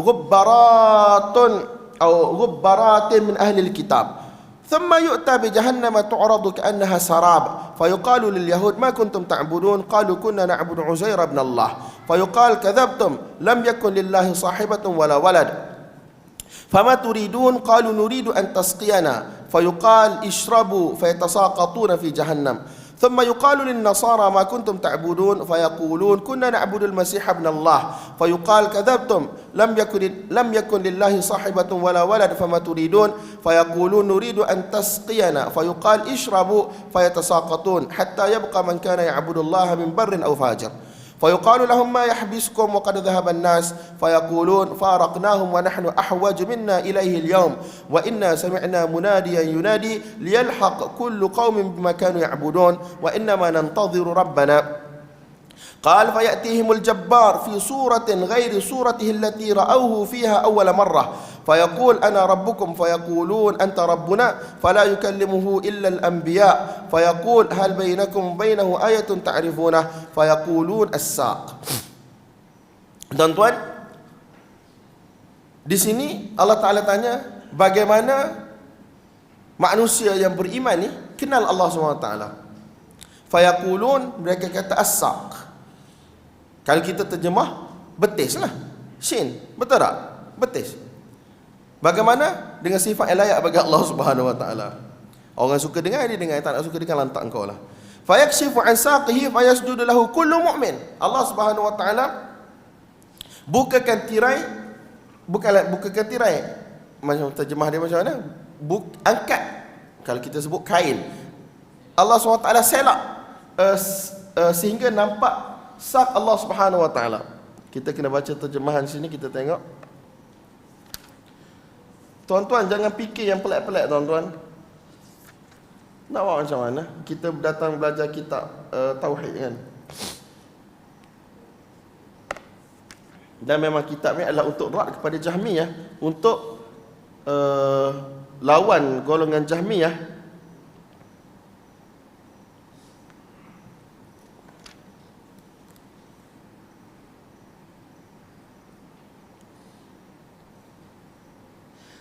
ghubbaratin min ahli alkitab ثم يؤتى بجهنم تعرض كأنها سراب فيقال لليهود ما كنتم تعبدون قالوا كنا نعبد عزير بن الله فيقال كذبتم لم يكن لله صاحبة ولا ولد فما تريدون قالوا نريد أن تسقينا فيقال اشربوا فيتساقطون في جهنم ثم يقال للنصارى ما كنتم تعبدون فيقولون كنا نعبد المسيح ابن الله فيقال كذبتم لم يكن لله صاحبة ولا ولد فما تريدون فيقولون نريد أن تسقينا فيقال اشربوا فيتساقطون حتى يبقى من كان يعبد الله من بر أو فاجر فيقال لهم ما يحبسكم وقد ذهب الناس فيقولون فارقناهم ونحن أحوج منا إليه اليوم وإنا سمعنا مناديا ينادي ليلحق كل قوم بما كانوا يعبدون وإنما ننتظر ربنا قال فيأتيهم الجبار في صورة غير صورته التي رأوه فيها أول مرة فيقول أنا ربكم فيقولون أنت ربنا فلا يكلمه إلا الأنبياء فيقول هل بينكم وبينه آية تعرفونه فيقولون الساق. Tuan-tuan, di sini Allah Ta'ala tanya bagaimana manusia yang beriman ni kenal Allah SWT. Fayaqulun, mereka kata as-saq. Kalau kita terjemah, betis lah. Shin, betul tak? Betis. Bagaimana? Dengan sifat yang layak bagi Allah Subhanahu wa taala. Orang suka dengar, dia dengar. Tak nak suka dengar, lantak engkau lah. Fayakshifu an saqihi fayasjudu lahu kullu mu'min. Allah Subhanahu wa taala bukakan tirai, bukakan tirai. Macam terjemah dia macam mana? Angkat. Kalau kita sebut kain. Allah Subhanahu wa taala selak sehingga nampak sak Allah Subhanahu wa taala. Kita kena baca terjemahan sini, kita tengok. Tuan-tuan jangan fikir yang pelik-pelik tuan-tuan. Nak buat macam mana? Kita datang belajar kitab tauhid kan. Dan memang kitab ni adalah untuk rad kepada Jahmiyah, untuk lawan golongan Jahmiyah.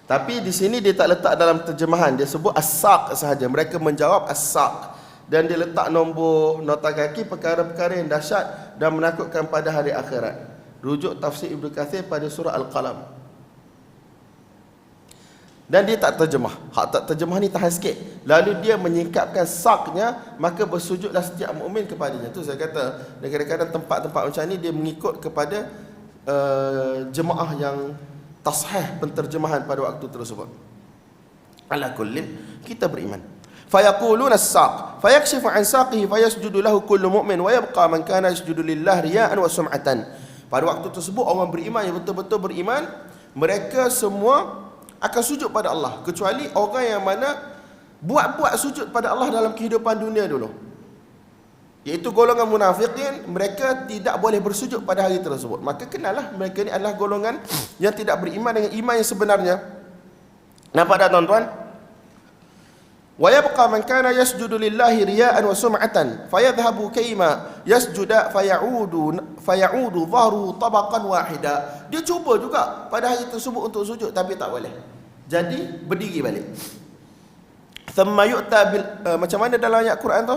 Tapi di sini dia tak letak dalam terjemahan, dia sebut as-saq sahaja. Mereka menjawab as-saq dan dia letak nombor nota kaki perkara-perkara yang dahsyat dan menakutkan pada hari akhirat. Rujuk tafsir Ibnu Katsir pada surah Al-Qalam. Dan dia tak terjemah. Hak tak terjemah ni tahan sikit. Lalu dia menyingkapkan saqnya, maka bersujudlah setiap mukmin kepadanya. Tu saya kata, kadang-kadang tempat-tempat macam ni dia mengikut kepada jemaah yang tashih penterjemahan pada waktu tersebut. Ala kullin, kita beriman. Fayaquluna as-saq fayakshifu an saqihi fayasjudu lahu kullu mu'min wa yabqa man kana yasjudu lillah riya'an wa sum'atan. Pada waktu tersebut orang beriman yang betul-betul beriman, mereka semua akan sujud pada Allah, kecuali orang yang mana buat-buat sujud pada Allah dalam kehidupan dunia dulu, iaitu golongan munafikin. Mereka tidak boleh bersujud pada hari tersebut. Maka kenallah mereka ni adalah golongan yang tidak beriman dengan iman yang sebenarnya. Nampak tak tuan-tuan? Wa yabqa man kana yasjudu lillahi riya'an wa sum'atan fayadhhabu kayma yasjuda fayaudu dhahru tabaqan wahida. Dia cuba juga pada hari tersebut untuk sujud, tapi tak boleh. Jadi berdiri balik. Thumma yu'ta bil macam mana dalam ayat Quran tu?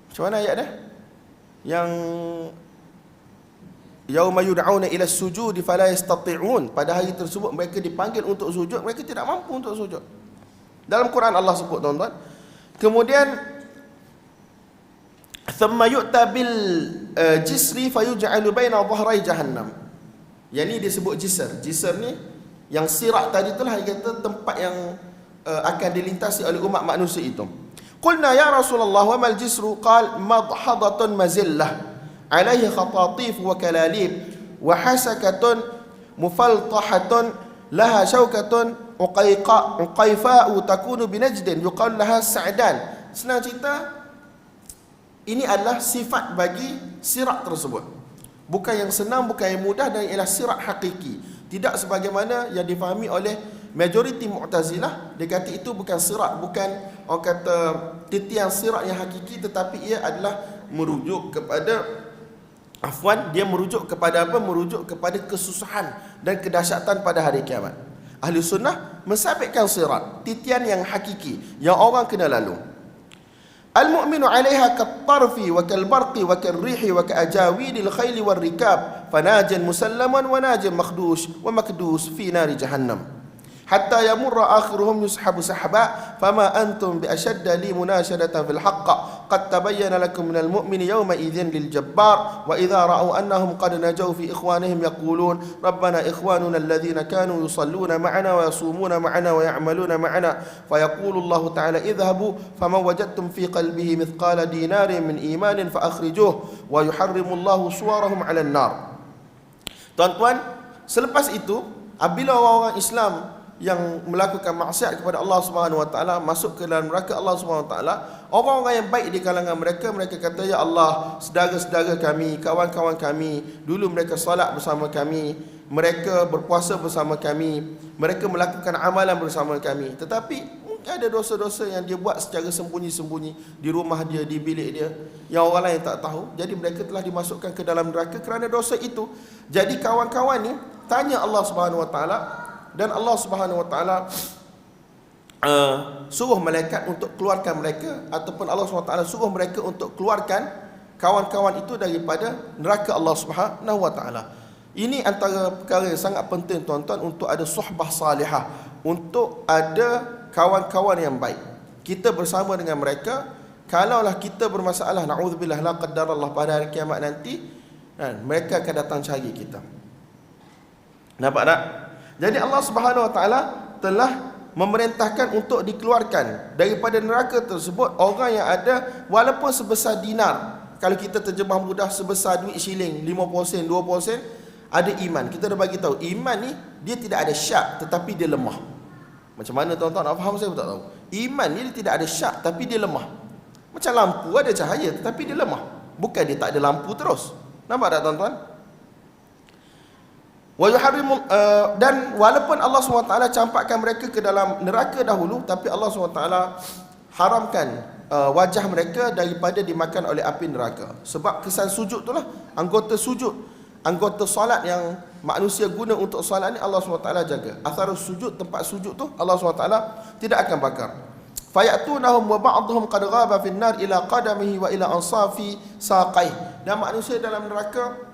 Macam mana ayat dia? Yang yauma yud'auna ila sujudi fala yastati'un. Pada hari tersebut mereka dipanggil untuk sujud, mereka tidak mampu untuk sujud. Dalam Quran Allah sebut tuan-tuan. Kemudian thumma yu'ta bil jisri fayuj'alu baina dhahrai jahannam. Yang ni disebut jisr. Jisr ni yang sirat tadi itulah, dia kata tempat yang akan dilintasi oleh umat manusia itu. Qulna ya Rasulullah wa mal jisru? Qal madhadatun mazillah alaihi khatatif wa kalalib wa hasakatun mufaltahatun laha syaukatun uqaifa'u takunu binajdin yuqal laha sa'dan. Senang cerita, ini adalah sifat bagi sirat tersebut. Bukan yang senang, bukan yang mudah, dan ialah sirat hakiki. Tidak sebagaimana yang difahami oleh majoriti Mu'tazilah. Dia kata itu bukan sirat, bukan orang kata titian sirat yang hakiki, tetapi ia adalah merujuk kepada dia merujuk kepada apa? Merujuk kepada kesusahan dan kedahsyatan pada hari kiamat. Ahli sunnah mensabitkan sirat, titian yang hakiki yang orang kena lalu. Al-mu'minu 'alaiha kat-tarfi wa kal-barqi wa kal-rihi wa ka-ajawidil khayli war-rikab fanajan musallaman wa najan makhdus wa makdus fi nari jahannam hatta yamurra akhiruhum yushabu sahaba fama antum bi ashadda li munashadatan fil haqq qad tabayyana lakum minal mu'mini yawma idzin lil jabbar wa idza ra'u annahum qad najaw fi ikhwanihim yaqulun rabbana ikhwanuna alladhina kanu yusalluna ma'ana wa yasumuna ma'ana wa ya'maluna ma'ana fayaqulu Allah ta'ala idhabu faman wajadtum fi qalbihi mithqala dinarin min imanin fa akhrijuh wa yuharrimu Allah suwarahum 'ala an-nar. Tuan-tuan, selepas itu apabila orang-orang Islam yang melakukan maksiat kepada Allah Subhanahu wa taala masuk ke dalam neraka Allah Subhanahu wa taala, orang-orang yang baik di kalangan mereka kata, ya Allah, saudara-saudara kami, kawan-kawan kami, dulu mereka solat bersama kami, mereka berpuasa bersama kami, mereka melakukan amalan bersama kami, tetapi mungkin ada dosa-dosa yang dia buat secara sembunyi-sembunyi di rumah dia, di bilik dia, yang orang lain tak tahu. Jadi mereka telah dimasukkan ke dalam neraka kerana dosa itu. Jadi kawan-kawan ni tanya Allah Subhanahu wa taala, dan Allah Subhanahu wa taala suruh malaikat untuk keluarkan mereka, ataupun Allah Subhanahu wa taala suruh mereka untuk keluarkan kawan-kawan itu daripada neraka Allah Subhanahu wa taala. Ini antara perkara yang sangat penting, tuan-tuan, untuk ada suhbah salihah, untuk ada kawan-kawan yang baik. Kita bersama dengan mereka. Kalaulah kita bermasalah, na'udzubillah, la qaddarallah, pada hari kiamat nanti, mereka akan datang cari kita. Nampak tak? Jadi Allah Subhanahu wa taala telah memerintahkan untuk dikeluarkan daripada neraka tersebut orang yang ada walaupun sebesar dinar. Kalau kita terjemah mudah, sebesar duit shilling 5%, 2%, ada iman. Kita dah bagi tahu, iman ni dia tidak ada syak tetapi dia lemah. Macam mana tuan-tuan nak faham, saya pun tak tahu. Iman ni dia tidak ada syak tapi dia lemah. Macam lampu ada cahaya tetapi dia lemah. Bukan dia tak ada lampu terus. Nampak tak tuan-tuan? Dan walaupun Allah SWT campakkan mereka ke dalam neraka dahulu, tapi Allah SWT haramkan wajah mereka daripada dimakan oleh api neraka. Sebab kesan sujud itulah, anggota sujud, anggota solat yang manusia guna untuk solat ni Allah SWT jaga. Athar sujud, tempat sujud tu Allah SWT tidak akan bakar. Fayatunahum wa ba'dhum qad ghaba fin nar ila qadamihi wa ila ansafi saqai. Dan manusia dalam neraka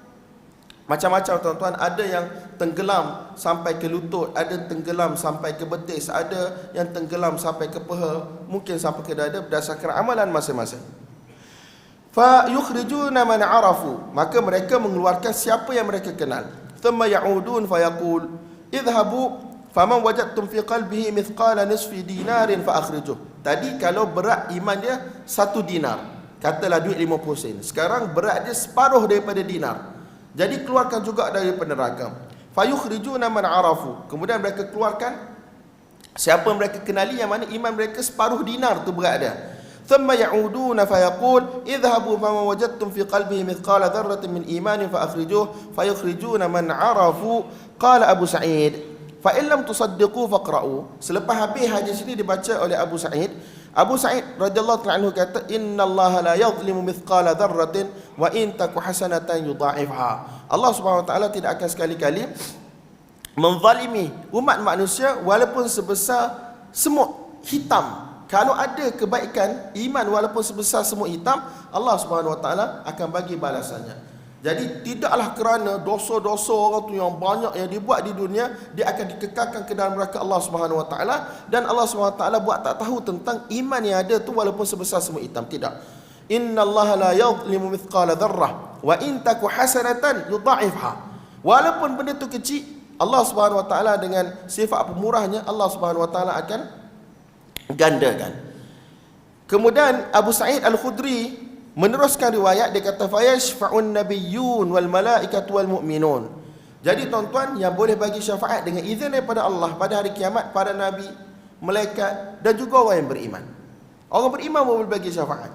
macam-macam, tuan-tuan. Ada yang tenggelam sampai ke lutut, ada tenggelam sampai ke betis, ada yang tenggelam sampai ke peha, mungkin sampai ke dada, berdasarkan amalan masing-masing. Fa yukhrijuna man arafu, maka mereka mengeluarkan siapa yang mereka kenal. Thumma ya'udun fa yaqul idhabu faman wajadtum fi qalbihi mithqala nisfi dinarin fa akhrijuh. Tadi kalau berat iman dia 1 dinar, katalah duit 50 sen. Sekarang berat dia separuh daripada dinar. Jadi keluarkan juga dari neraka. Fayukhrijuna man arafu. Kemudian mereka keluarkan siapa mereka kenali, yang mana iman mereka separuh dinar tu berat dia. Thumma ya'uduna fayaqul idhabu fama wajadtum fi qalbihi mithqala dharratin min imanin fa akhrijuh fayukhrijuna man arafu. Qala Abu Sa'id fa in lam tusaddiqu faqra'u. Selepas habis hadis ini dibaca oleh Abu Sa'id, Abu Sa'id radhiyallahu ta'ala anhu kata, innallaha la yadhlimu mithqala dharratin wa in taku hasanatan yudha'ifha. Allah Subhanahu wa taala tidak akan sekali-kali menzalimi umat manusia walaupun sebesar semut hitam. Kalau ada kebaikan iman walaupun sebesar semut hitam, Allah Subhanahu wa taala akan bagi balasannya. Jadi tidaklah kerana dosa-dosa orang tu yang banyak yang dibuat di dunia, dia akan dikekalkan ke dalam neraka Allah Subhanahu wa taala, dan Allah Subhanahu wa taala buat tak tahu tentang iman yang ada tu walaupun sebesar semut hitam. Tidak. Innallaha la yadhlimu mithqala dzarrah wa in taku hasanatan yudha'ifha. Walaupun benda tu kecil, Allah Subhanahu wa taala dengan sifat pemurahnya, Allah Subhanahu wa taala akan gandakan. Kemudian Abu Sa'id Al-Khudri meneruskan riwayat, dia kata fayashfa'un nabiyyun wal malaikatu wal mu'minun. Jadi tuan-tuan, yang boleh bagi syafaat dengan izin daripada Allah pada hari kiamat, para nabi, malaikat dan juga orang yang beriman. Orang beriman boleh bagi syafaat.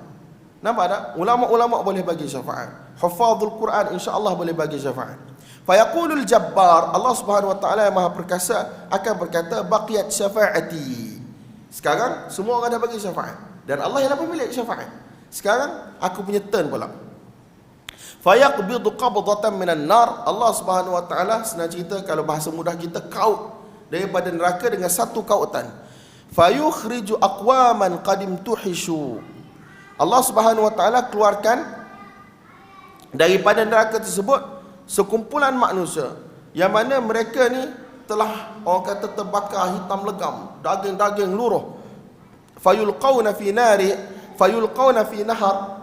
Nampak tak? Ulama-ulama boleh bagi syafaat. Hufazul Quran insya-Allah boleh bagi syafaat. Fayaqulul Jabbar, Allah Subhanahu wa taala yang Maha Perkasa akan berkata, baqiyat syafaati. Sekarang semua orang dah bagi syafaat dan Allah yang dah pemilik syafaat. Sekarang aku punya turn pula. Fayaqbidu qabdatan minan nar. Allah Subhanahu wa taala senang cerita, kalau bahasa mudah kita, kaut daripada neraka dengan satu kautan. Fayukhriju aqwaman qadim tuhishu. Allah Subhanahu wa taala keluarkan daripada neraka tersebut sekumpulan manusia yang mana mereka ni telah, orang kata, terbakar hitam legam, daging-daging luruh. Fayulqauna fi nari, fayulqauna fi nahar,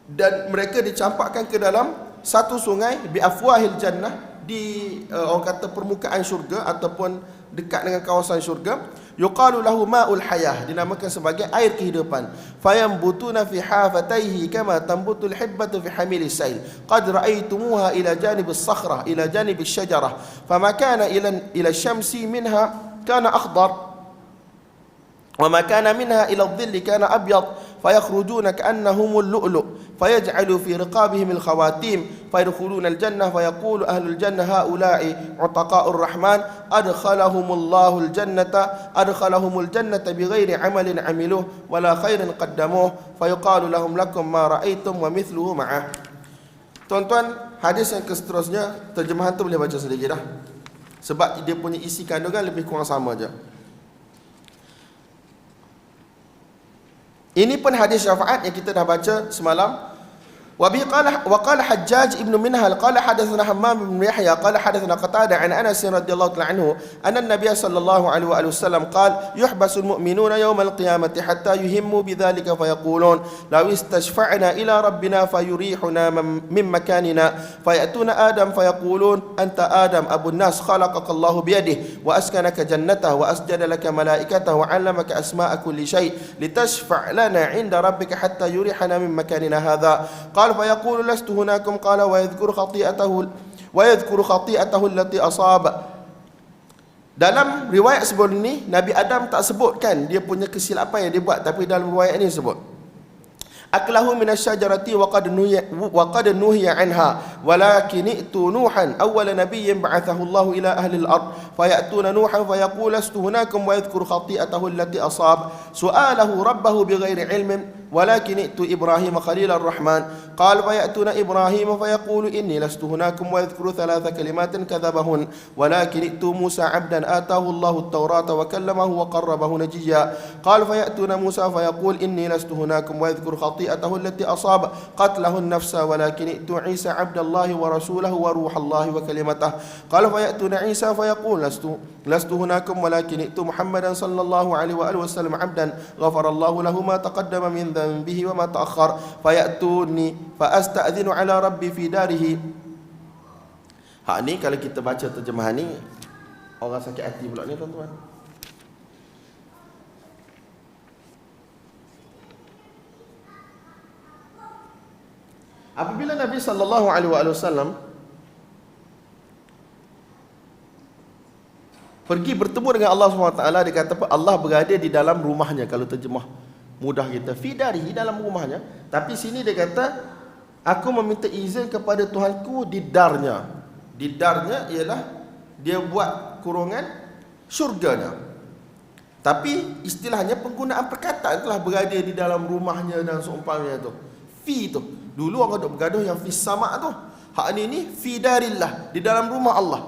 dan mereka dicampakkan ke dalam satu sungai, bi afwahil jannah, di orang kata permukaan syurga ataupun dekat dengan kawasan syurga. Yuqalu lahu ma'ul hayah, dinamakan sebagai air kehidupan. Fayambutuna fi hafataihi kama tambutul hibbatu fi hamilis sail. Qad ra'aytumuha ila janibis sakhrah ila janibis syajarah, fama kana ila syamsi minha kana akhdar, وما كان منها إلى الظل كان أبيض فيخرجون كأنهم اللؤلؤ فيجعل في رقابهم الخواتيم فيدخلون الجنة فيقول أهل الجنة هؤلاء عتقاء الرحمن أدخلهم الجنة بغير عمل عملوه ولا خير قدموه فيقال لكم ما رأيتم ومثله معه. Tuan-tuan, hadis yang seterusnya terjemahan tu boleh baca sendiri dah, sebab dia punya isi kandungan lebih kurang sama je. Ini pun hadis syafaat yang kita dah baca semalam. وقال حجاج ابن منهل قال حدثنا حمام بن يحيى قال حدثنا قتادة عن أنس رضي الله تعالى عنه أن النبي صلى الله عليه وسلم قال يحبس المؤمنون يوم القيامة حتى يهموا بذلك فيقولون لو استشفعنا إلى ربنا فيريحنا من مكاننا فيأتون آدم فيقولون أنت آدم أبو الناس خلقك الله بيده وأسكنك جنته وأسجد لك ملائكته وعلمك أسماء كل شيء لتشفع لنا عند ربك حتى يريحنا من مكاننا هذا قال فيقول لست هناكم قال ويذكر خطيئته التي أصاب. Dalam riwayat sebelum ini, Nabi Adam tak sebutkan dia punya kesilapan yang dia buat, tapi dalam riwayat ini sebut aklahu minasyajarati wa qad nuhiya anha walakin itu nuhan awwal nabiyyin ba'athahu Allah ila ahli al-ard fayatuna nuhan fayaqulu lastu hunakum wa yadhkuru khati'atahu allati asab su'alahu rabbahu bighairi ilmin ولكن ائتوا إبراهيم خليل الرحمن قال فيأتون إبراهيم فيقول إني لست هناكم ويذكر 3 كلمات كذبهن ولكن ائتوا موسى عبدا آتاه الله التوراة وكلمه وقربه نجيا قال فيأتون موسى فيقول إني لست هناكم ويذكر خطيئته التي أصاب قتله النفس ولكن ائتوا عيسى عبد الله ورسوله وروح الله وكلمته قال فيأتون عيسى فيقول لست هناكم ولكن ائتوا محمدا صلى الله عليه وآله وسلم عبدا غفر الله له ما تقدم من ذنبه وما تأخر فيأتوني فأستأذن على ربي في داره. Ni kalau kita baca terjemahan ni, orang sakit hati pula ni tuan-tuan. Apabila Nabi sallallahu alaihi wasallam pergi bertemu dengan Allah SWT, dia kata Allah berada di dalam rumahnya. Kalau terjemah mudah kita, fi dari, dalam rumahnya. Tapi sini dia kata aku meminta izin kepada Tuhanku di darnya. Di darnya ialah dia buat kurungan syurganya. Tapi istilahnya penggunaan perkataan telah berada di dalam rumahnya dan seumpamanya tu. Fi tu. Dulu orang duk bergaduh yang fi sama tu. Hak ni fi darillah, di dalam rumah Allah.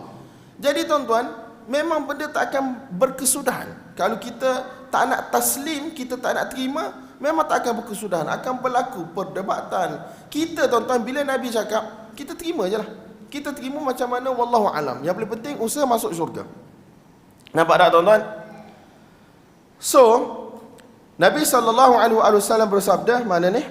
Jadi tuan-tuan, memang benda tak akan berkesudahan. Kalau kita tak nak taslim, kita tak nak terima, memang tak akan berkesudahan. Akan berlaku perdebatan. Kita tuan-tuan, bila Nabi cakap, kita terima je lah. Kita terima macam mana, wallahu alam. Yang paling penting, usaha masuk syurga. Nampak tak tuan-tuan? So, Nabi SAW bersabda, mana ni?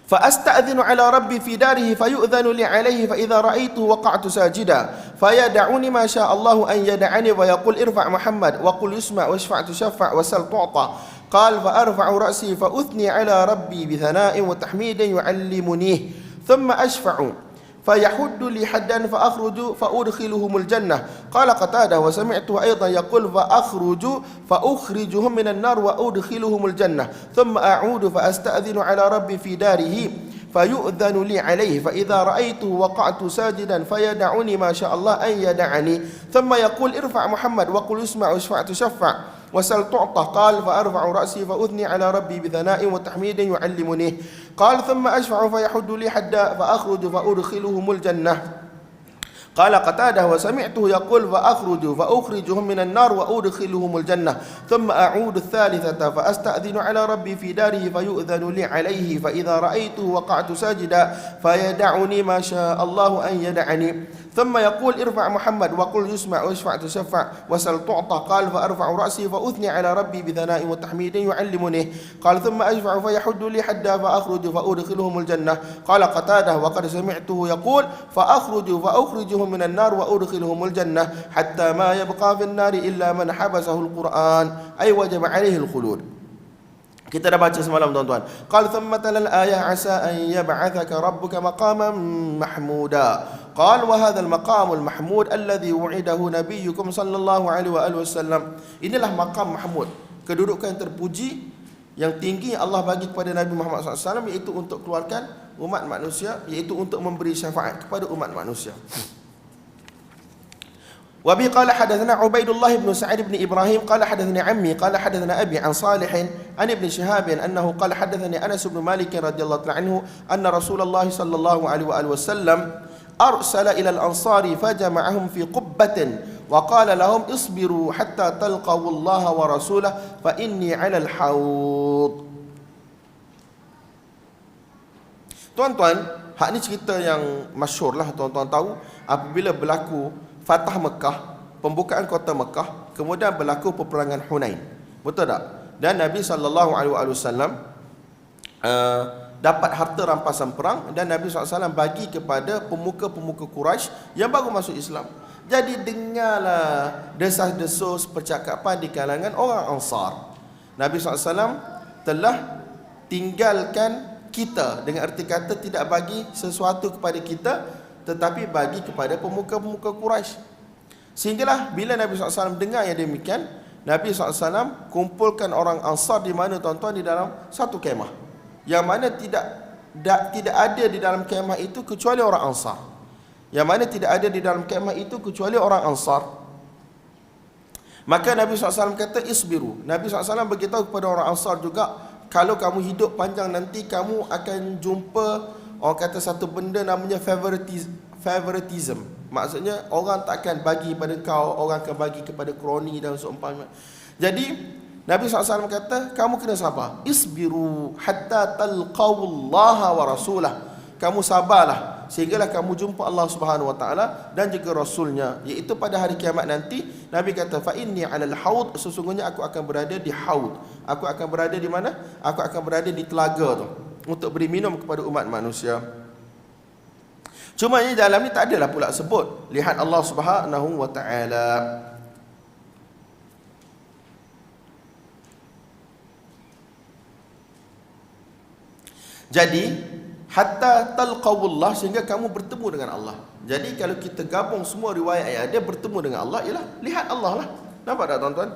فأستأذن على ربي في داره فيؤذن لي عليه فإذا رأيته وقعت ساجدا فيدعني ما شاء الله أن يدعني ويقول ارفع محمد وقل يسمع واشفع تشفع وسل تعطى. قال فأرفع رأسي فأثني على ربي بثناء وتحميد يعلمنيه ثم أشفع فيحد لي حدا فأخرج فأدخلهم الجنة. قال قتادة وسمعته أيضا يقول فأخرجهم من النار وأدخلهم الجنة ثم أعود فأستأذن على ربي في داره فيؤذن لي عليه فإذا رأيته وقعت ساجدا فيدعني ما شاء الله أن يدعني ثم يقول ارفع محمد وقل اسمع واشفع تشفع وسل تعطى. قال فأرفع رأسي فأثني على ربي بثناء وتحميد يعلمنيه. قال ثم أشفع فيحد لي حدا فأخرج فأدخلهم الجنة. قال قتادة وسمعته يقول فأخرجهم من النار وأدخلهم الجنة ثم أعود الثالثة فأستأذن على ربي في داره فيؤذن لي عليه فإذا رأيته وقعت ساجدا فيدعني ما شاء الله أن يدعني ثم يقول ارفع محمد وقل يسمع واشفع تشفع وسل تعطى. قال فأرفع رأسي فأثني على ربي بثناء وتحميد يعلمنيه. قال ثم أشفع فيحد لي حدا فأخرج فأدخلهم الجنة. قال قتادة وقد سمعته يقول فأخرجهم من النار وأدخلهم الجنة حتى ما يبقى في النار إلا من حبسه القرآن أي وجب عليه الخلود. Kita dah baca semalam tuan-tuan. Qala thumma talal ayah asa an yab'athaka rabbuka maqaman mahmuda. Qala wa hadha al-maqam al-mahmud alladhi wu'idahu nabiyyukum sallallahu alaihi wa alihi wasallam. Inilah maqam mahmud, kedudukan terpuji yang tinggi Allah bagi kepada Nabi Muhammad SAW, iaitu untuk keluarkan umat manusia, iaitu untuk memberi syafaat kepada umat manusia. وبه قال حدثنا عبيد الله بن سعيد بن إبراهيم قال حدثني عمي قال حدثنا أبي عن صالح عن ابن شهاب أنه قال حدثني أنس بن مالك رضي الله عنه أن رسول الله صلى الله عليه وآله وسلم أرسل إلى الأنصار فجمعهم في قبة وقال لهم اصبروا حتى تلقوا الله ورسوله فإني على الحوض. Tuan-tuan, hak ni cerita yang masyhur lah tuan-tuan tahu. Apabila berlaku Fatah Mekah, pembukaan kota Mekah, kemudian berlaku peperangan Hunain. Betul tak? Dan Nabi SAW dapat harta rampasan perang dan Nabi SAW bagi kepada pemuka-pemuka Quraisy yang baru masuk Islam. Jadi dengarlah desas-desus percakapan di kalangan orang Ansar. Nabi SAW telah tinggalkan kita, dengan erti kata tidak bagi sesuatu kepada kita, tetapi bagi kepada pemuka-pemuka Quraisy. Sehinggalah bila Nabi SAW dengar yang demikian, Nabi SAW kumpulkan orang Ansar di mana tuan-tuan, di dalam satu kemah, yang mana tidak ada di dalam kemah itu kecuali orang Ansar. Yang mana tidak ada di dalam kemah itu kecuali orang Ansar. Maka Nabi SAW kata isbiru. Nabi SAW beritahu kepada orang Ansar juga, kalau kamu hidup panjang nanti kamu akan jumpa, orang kata satu benda namanya favoritism. Maksudnya orang tak akan bagi pada kau, orang akan bagi kepada kroni dan seumpama. Jadi Nabi SAW kata, kamu kena sabar. Isbiru hatta talqawallaha wa rasulah. Kamu sabarlah sehinggalah kamu jumpa Allah Subhanahu wa taala dan juga rasulnya, iaitu pada hari kiamat nanti. Nabi kata fa inni 'alal haud, sesungguhnya aku akan berada di haud. Aku akan berada di mana? Aku akan berada di telaga tu untuk beri minum kepada umat manusia. Cuma di dalam ni tak adalah pula sebut lihat Allah Subhanahu wa taala. Jadi hatta talqawullah, sehingga kamu bertemu dengan Allah. Jadi kalau kita gabung semua riwayat yang ada, bertemu dengan Allah ialah lihat Allah lah. Nampak tak tuan-tuan?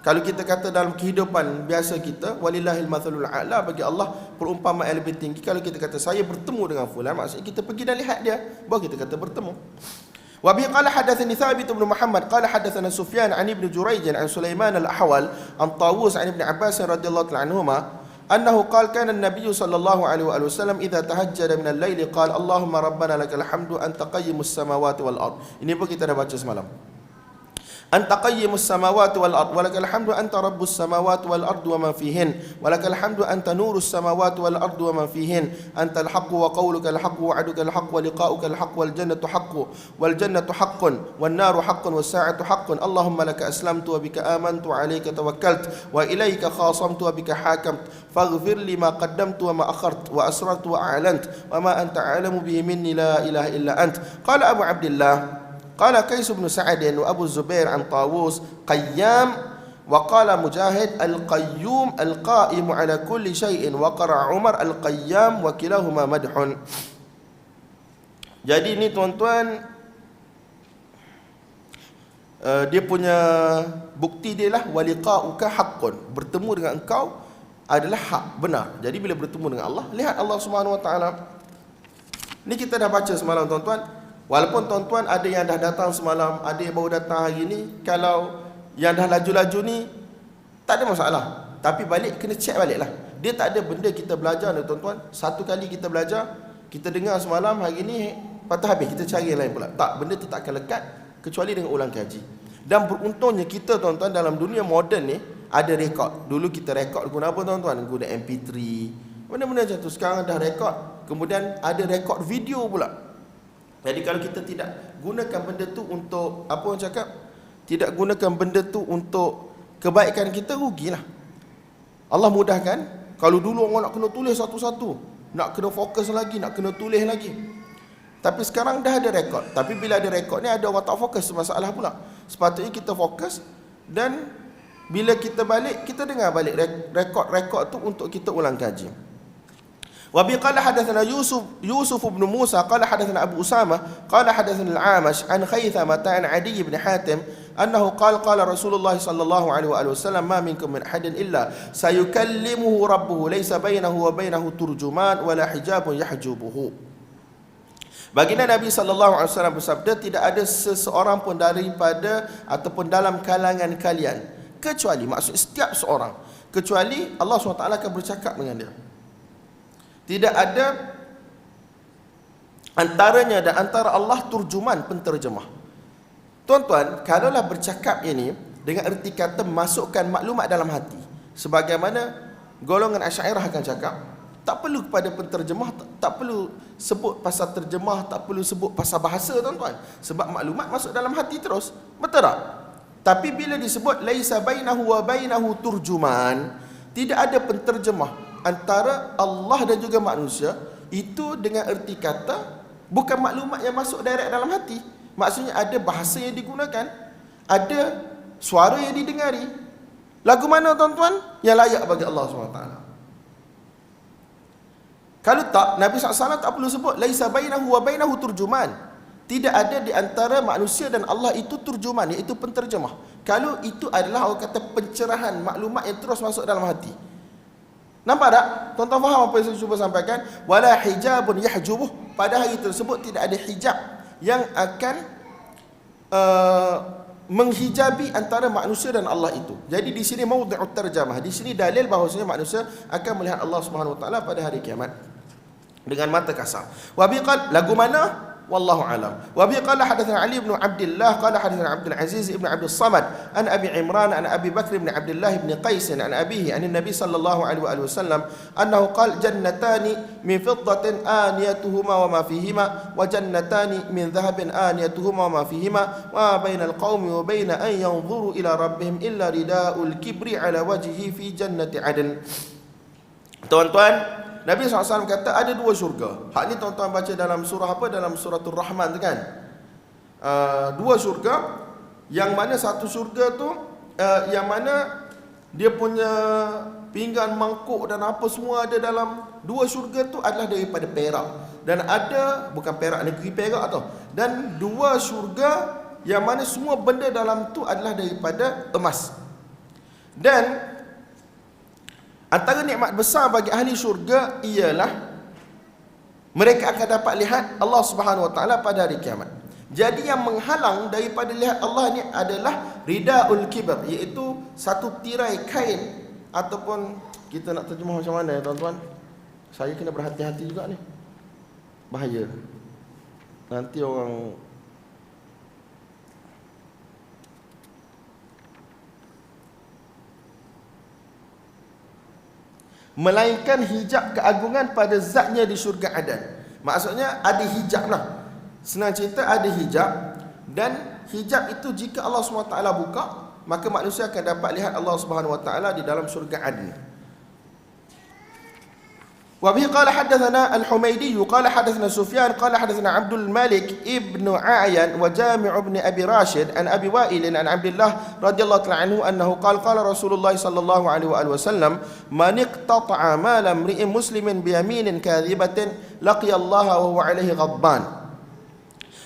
Kalau kita kata dalam kehidupan biasa kita, walillahil mathalul a'la, bagi Allah perumpamaan yang lebih tinggi. Kalau kita kata saya bertemu dengan fulan, maksudnya kita pergi dan lihat dia, baru kita kata bertemu. Wa bi qala hadatsani Thabit bin Muhammad qala hadatsana Sufyan an Ibn Jurayj an Sulaiman al-Ahwal an Tawus an Ibn Abbas radhiyallahu anhuma annahu qala kana an-nabiy sallallahu alaihi wa sallam idza tahajjada min al-lail qala Allahumma rabbana lakal hamdu anta qayyimus samawati wal ard. Ini pun kita dah baca semalam. Anta qayyimus samawati wal ard walakal hamdu anta rabbus samawati wal ard wa ma fihin walakal hamdu anta nurus samawati wal ard wa ma fihin anta al haqq wa qawluka al haqq wa wa'duka al haqq wa liqa'uka al haqq wal jannatu haqqun wan naru haqqun was sa'atu haqqun Allahumma laka aslamtu wa bika amantu wa alayka tawakkaltu wa ilayka khasamtu wa bika hakamtu faghfir li ma qaddamtu wa ma akhartu wa asrartu wa a'lantu wa ma anta a'lamu bihi minni la ilaha illa ant. Qala Abu Abdillah Qala Qais bin Sa'ad wa Abu Zubair an Tawus Qayyam wa qala Mujahid al-Qayyum al-Qa'im ala kulli syai'in wa qara Umar al-Qayyam wa kilahuma madhun. Jadi ni tuan-tuan, dia punya bukti dia lah waliqa'uka haqqun, bertemu dengan engkau adalah hak, benar. Jadi bila bertemu dengan Allah, lihat Allah Subhanahu wa taala. Ni kita dah baca semalam tuan-tuan. Walaupun tuan-tuan ada yang dah datang semalam, ada yang baru datang hari ni, kalau yang dah laju-laju ni tak ada masalah. Tapi balik kena check balik lah. Dia tak ada benda kita belajar ni tuan-tuan. Satu kali kita belajar, kita dengar semalam, hari ni patah habis, kita cari yang lain pula. Tak, benda tu tak akan lekat kecuali dengan ulang kaji. Dan beruntungnya kita tuan-tuan dalam dunia moden ni ada rekod. Dulu kita rekod guna apa tuan-tuan? Guna MP3, benda-benda macam tu. Sekarang dah rekod, kemudian ada rekod video pula. Jadi kalau kita tidak gunakan benda tu untuk, apa orang cakap, tidak gunakan benda tu untuk kebaikan kita, rugilah. Allah mudahkan. Kalau dulu orang nak kena tulis satu-satu, nak kena fokus lagi, nak kena tulis lagi. Tapi sekarang dah ada rekod. Tapi bila ada rekod ni, ada orang tak fokus, masalah pula. Sepatutnya kita fokus, dan bila kita balik, kita dengar balik rekod-rekod tu untuk kita ulang kaji. Wa bi qala hadatsana Yusuf bin Musa qala hadatsana Abu Usama qala hadatsana al-Amash an Khaythama an Adi bin Hatim annahu qala Rasulullah sallallahu alaihi wasallam ma minkum min ahadin illa sayukallimuhu rabbuhu laysa bainahu wa bainahu turjuman wala hijabun yahjubuhu. Baginda Nabi sallallahu alaihi wasallam bersabda, tidak ada seseorang pun daripada ataupun dalam kalangan kalian, kecuali, maksud setiap seorang, kecuali Allah SWT akan bercakap dengan dia. Tidak ada antaranya dan antara Allah turjuman, penterjemah. Tuan-tuan, kalaulah bercakap ini dengan erti kata masukkan maklumat dalam hati, sebagaimana golongan Asy'ariyah akan cakap, tak perlu kepada penterjemah, tak perlu sebut pasal terjemah, tak perlu sebut pasal bahasa tuan-tuan, sebab maklumat masuk dalam hati terus. Betul tak? Tapi bila disebut laisa bainahu wa bainahu turjuman, tidak ada penterjemah antara Allah dan juga manusia, itu dengan erti kata bukan maklumat yang masuk direct dalam hati. Maksudnya ada bahasa yang digunakan, ada suara yang didengari. Lagu mana tuan-tuan yang layak bagi Allah SWT? Kalau tak, Nabi SAW tak perlu sebut laisa bainahu wa bainahu turjuman. Tidak ada di antara manusia dan Allah itu turjuman, iaitu penterjemah. Kalau itu adalah orang kata pencerahan maklumat yang terus masuk dalam hati. Nampak tak? Tuan-tuan faham apa yang saya cuba sampaikan? Wala hijabun yahjubuh. Pada hari tersebut tidak ada hijab yang akan menghijabi antara manusia dan Allah itu. Jadi di sini maudhi'ut tarjamah. Di sini dalil bahawasanya manusia akan melihat Allah Subhanahu wa taala pada hari kiamat dengan mata kasar. Wa biqal, lagu mana? Wallahu alam. Wa bi qala hadatsana Ali bin Abdullah qala hadatsana Abdul Aziz ibn Abdul Samad an Abi Imran an Abi Bakr bin Abdullah bin Qais an abihi an Nabi sallallahu alaihi wasallam annahu qala jannatani min fiddatin aniyatuhuma wa ma fihima wa jannatani min dhahabin aniyatuhuma wa ma fihima wa bainal qaumi wa bain an yanzuru ila rabbihim illa ridaul kibri ala wajhihi fi jannati adn. Tuan-tuan, Nabi SAW kata ada dua syurga. Hak ni tuan-tuan baca dalam surah apa? Dalam suratul Rahman tu kan. Dua syurga, yang mana satu syurga tu yang mana dia punya pinggan, mangkuk dan apa semua ada dalam dua syurga tu adalah daripada perak. Dan ada, bukan perak negeri Perak tau. Dan dua syurga yang mana semua benda dalam tu adalah daripada emas. Dan antara nikmat besar bagi ahli syurga ialah mereka akan dapat lihat Allah Subhanahu wa taala pada hari kiamat. Jadi yang menghalang daripada lihat Allah ni adalah ridaul kibr, iaitu satu tirai kain, ataupun kita nak terjemah macam mana ya tuan-tuan? Saya kena berhati-hati juga ni. Bahaya. Nanti orang melainkan hijab keagungan pada zatnya di syurga Adan. Maksudnya ada hijab lah. Senang cerita, ada hijab. Dan hijab itu jika Allah SWT buka, maka manusia akan dapat lihat Allah SWT di dalam syurga Adan. وبه قال حدثنا الحميدي قال حدثنا سفيان قال حدثنا عبد الملك ابن عاين وجامع بن أبي راشد عن أبي وائل عن عبد الله رضي الله تعالى عنه أنه قال قال رسول الله صلى الله عليه وآله وسلم من اقتطع مال امرئ مسلم بيمين كاذبة لقي الله وهو عليه غضبان.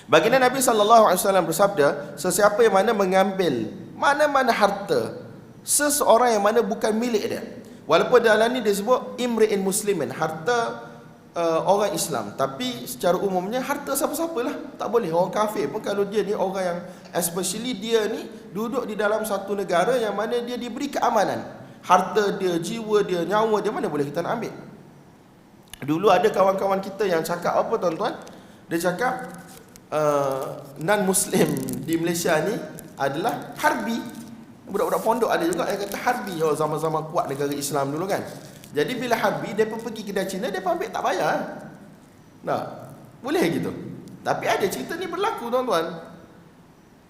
Baginda Nabi sallallahu alaihi wasallam bersabda, sesiapa yang mana mengambil mana-mana harta seseorang yang mana bukan milik dia. Walaupun dalam ni dia sebut imri'in muslimin, harta orang Islam, tapi secara umumnya harta siapa-siapalah, tak boleh orang kafir pun. Kalau dia ni orang yang, especially dia ni duduk di dalam satu negara yang mana dia diberi keamanan, harta dia, jiwa dia, nyawa dia, mana boleh kita nak ambil. Dulu ada kawan-kawan kita yang cakap apa tuan-tuan, dia cakap non-Muslim di Malaysia ni adalah harbi. Budak-budak pondok ada juga yang kata harbi. Oh, zaman-zaman kuat negara Islam dulu kan. Jadi bila harbi, dia pun pergi kedai Cina, dia pun ambil tak bayar. Nah, boleh gitu. Tapi ada cerita ni berlaku tuan-tuan.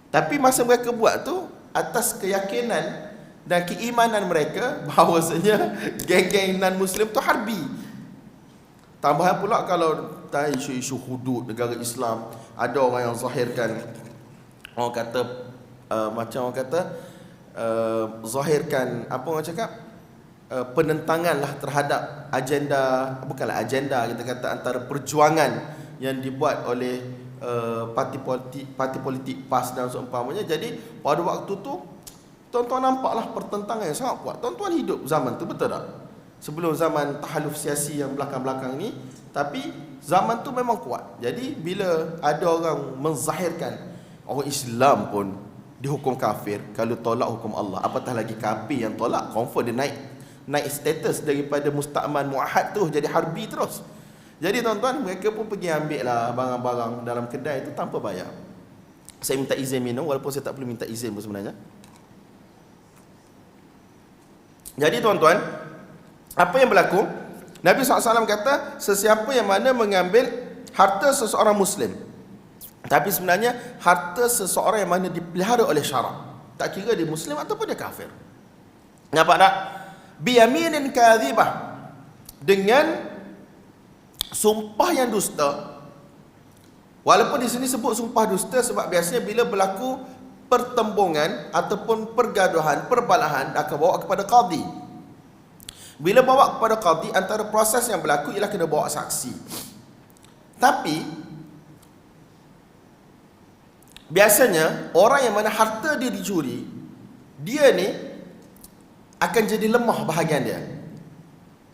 Tapi masa mereka buat tu atas keyakinan dan keimanan mereka bahawasanya geng-geng non-Muslim tu harbi. Tambahan pula kalau isu-isu hudud negara Islam, ada orang yang zahirkan, orang kata macam orang kata zahirkan, apa orang cakap, penentangan lah terhadap agenda, bukanlah agenda, kita kata antara perjuangan yang dibuat oleh parti politik PAS dan seumpamanya. Jadi pada waktu tu tuan-tuan nampaklah pertentangan yang sangat kuat. Tuan-tuan hidup zaman tu, betul tak? Sebelum zaman tahaluf siasi yang belakang-belakang ni, tapi zaman tu memang kuat. Jadi bila ada orang menzahirkan orang Islam pun dihukum kafir kalau tolak hukum Allah, apatah lagi kafir yang tolak, confirm dia naik status daripada musta'man muahad tu jadi harbi terus. Jadi tuan-tuan, mereka pun pergi ambil lah barang-barang dalam kedai itu tanpa bayar. Saya minta izin minum walaupun saya tak perlu minta izin pun sebenarnya. Jadi tuan-tuan, apa yang berlaku? Nabi SAW kata, sesiapa yang mana mengambil harta seseorang Muslim, tapi sebenarnya harta seseorang yang mana dipelihara oleh syarak, tak kira dia Muslim ataupun dia kafir. Nampak tak? Biyaminin kadhibah, dengan sumpah yang dusta. Walaupun di sini sebut sumpah dusta sebab biasanya bila berlaku pertembungan ataupun pergaduhan, perbalahan, akan bawa kepada qadi. Bila bawa kepada qadi, antara proses yang berlaku ialah kena bawa saksi. Tapi biasanya orang yang mana harta dia dicuri, dia ni akan jadi lemah bahagian dia.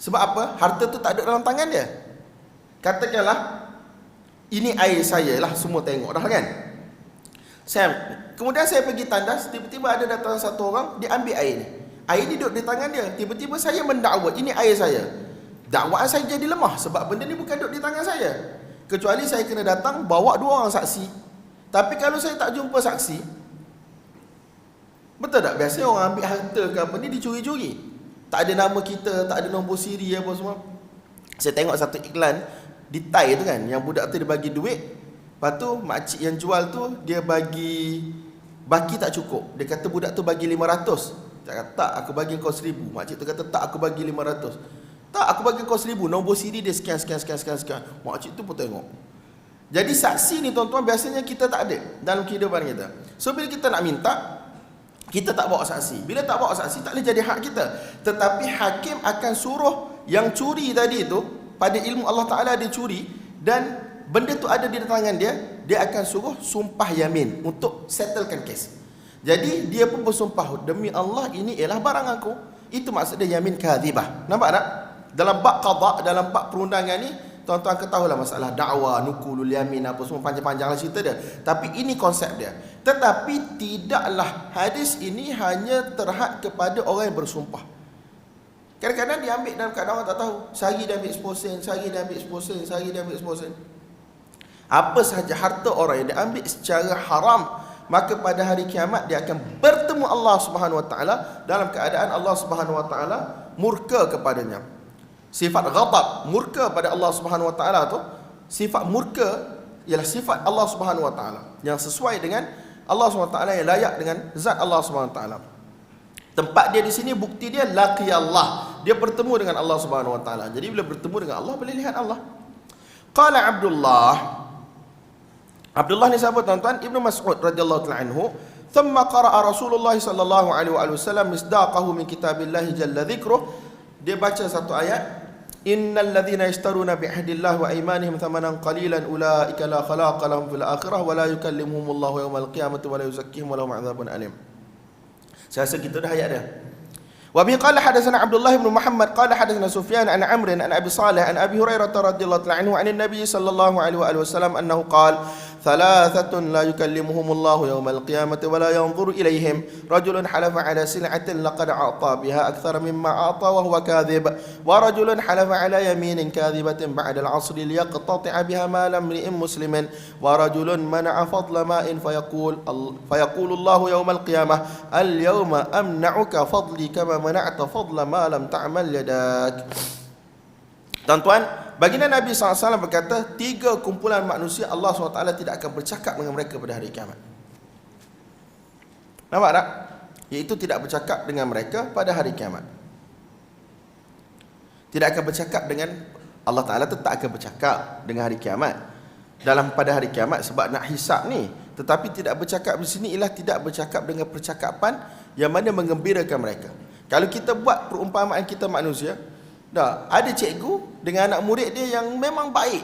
Sebab apa? Harta tu tak ada dalam tangan dia. Katakanlah ini air saya lah, semua tengok dah kan. Kemudian saya pergi tandas, tiba-tiba ada datang satu orang, dia ambil air ni. Air ni duduk di tangan dia. Tiba-tiba saya mendakwa ini air saya. Dakwaan saya jadi lemah sebab benda ni bukan duduk di tangan saya. Kecuali saya kena datang bawa 2 orang saksi. Tapi kalau saya tak jumpa saksi, betul tak? Biasanya orang ambil harta ke apa ni dicuri-curi. Tak ada nama kita, tak ada nombor siri apa semua. Saya tengok satu iklan di Thai tu kan, yang budak tu dia bagi duit, lepas tu makcik yang jual tu dia bagi tak cukup. Dia kata budak tu bagi 500. Dia kata tak, aku bagi kau 1000. Makcik tu kata tak, aku bagi 500. Tak, aku bagi kau 1000. Nombor siri dia sekian. Makcik tu pun tengok. Jadi saksi ni tuan-tuan biasanya kita tak ada dalam kehidupan kita. So bila kita nak minta, kita tak bawa saksi. Bila tak bawa saksi, tak boleh jadi hak kita. Tetapi hakim akan suruh yang curi tadi tu, pada ilmu Allah Ta'ala dia curi, dan benda tu ada di tangan dia, dia akan suruh sumpah yamin untuk settlekan kes. Jadi dia pun bersumpah, demi Allah ini ialah barang aku. Itu maksudnya yamin kadhibah. Nampak tak? Dalam bab qada, dalam bab perundangan ni, tuan-tuan ketahuilah masalah dakwa, nukulul yamin apa semua, panjang-panjanglah cerita dia. Tapi ini konsep dia. Tetapi tidaklah hadis ini hanya terhad kepada orang yang bersumpah. Kadang-kadang dia ambil dalam keadaan orang tak tahu. Sehari dia ambil 10%, sehari dia ambil 10%, sehari dia ambil 10%. Apa sahaja harta orang yang dia ambil secara haram, maka pada hari kiamat dia akan bertemu Allah Subhanahu Wa Taala dalam keadaan Allah Subhanahu Wa Taala murka kepadanya. Sifat ghadab, murka pada Allah Subhanahu Wa Taala tu, sifat murka ialah sifat Allah Subhanahu Wa Taala yang sesuai dengan Allah Subhanahu Wa Taala, yang layak dengan zat Allah Subhanahu Wa Taala. Tempat dia di sini, bukti dia laqiyallah, dia bertemu dengan Allah Subhanahu wa taala. Jadi bila bertemu dengan Allah boleh lihat Allah. Qala Abdullah ni siapa tuan-tuan? Ibnu Mas'ud radhiyallahu ta'ala anhu, thumma qara'a Rasulullah sallallahu alaihi wasallam misdaqahu min kitabillahi jalla dzikruh. Dia baca satu ayat, innal ladzina yashtaruna bi ahdillahi wa aymanihim thamanan qalilan ulaika la khalaqa lahum fil akhirah wa la yukallimuhumullahu yawmal qiyamati wa la yuzakkihim wa lahum 'adzabun alim. Saya rasa kita dah ayat dia. وبه قال حدثنا عبد الله بن محمد قال حدثنا سفيان عن عمرو عن ابي صالح عن ابي هريره رضي الله عنه عن النبي صلى الله عليه واله وسلم انه قال ثلاثه لا يكلمهم الله يوم القيامه ولا ينظر اليهم رجل حلف على سلعه لقد اعطى بها اكثر مما اعطى وهو كاذب ورجل حلف على يمين كاذبه بعد العصر ليقتطع بها مال امرئ مسلم ورجل منع فضل ماء فيقول الله يوم القيامه اليوم امنعك فضلي كما منعت فضل ما لم تعمل يداك. Tuan-tuan, baginda Nabi SAW berkata, 3 kumpulan manusia Allah SWT tidak akan bercakap dengan mereka pada hari kiamat. Nampak tak? Iaitu tidak bercakap dengan mereka pada hari kiamat. Tidak akan bercakap dengan Allah Ta'ala, tetap akan bercakap dengan hari kiamat. Pada hari kiamat sebab nak hisap ni. Tetapi tidak bercakap di sini ialah tidak bercakap dengan percakapan yang mana menggembirakan mereka. Kalau kita buat perumpamaan kita manusia, dah ada cikgu dengan anak murid dia yang memang baik,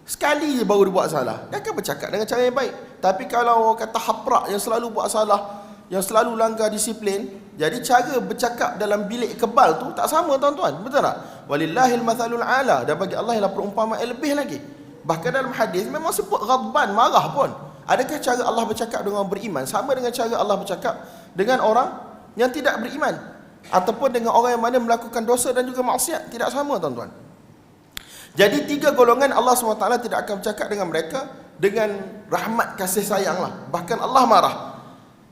sekali je baru dia buat salah, dia akan bercakap dengan cara yang baik. Tapi kalau kata haprak yang selalu buat salah, yang selalu langgar disiplin, jadi cara bercakap dalam bilik kebal tu tak sama tuan-tuan, betul tak? Walillahil mathalul ala, dan bagi Allah ialah perumpamaan yang lebih lagi. Bahkan dalam hadis memang sebut ghadban, marah pun. Adakah cara Allah bercakap dengan orang beriman sama dengan cara Allah bercakap dengan orang yang tidak beriman? Ataupun dengan orang yang mana melakukan dosa dan juga maksiat? Tidak sama tuan-tuan. Jadi 3 golongan Allah SWT tidak akan bercakap dengan mereka dengan rahmat kasih sayang lah. Bahkan Allah marah.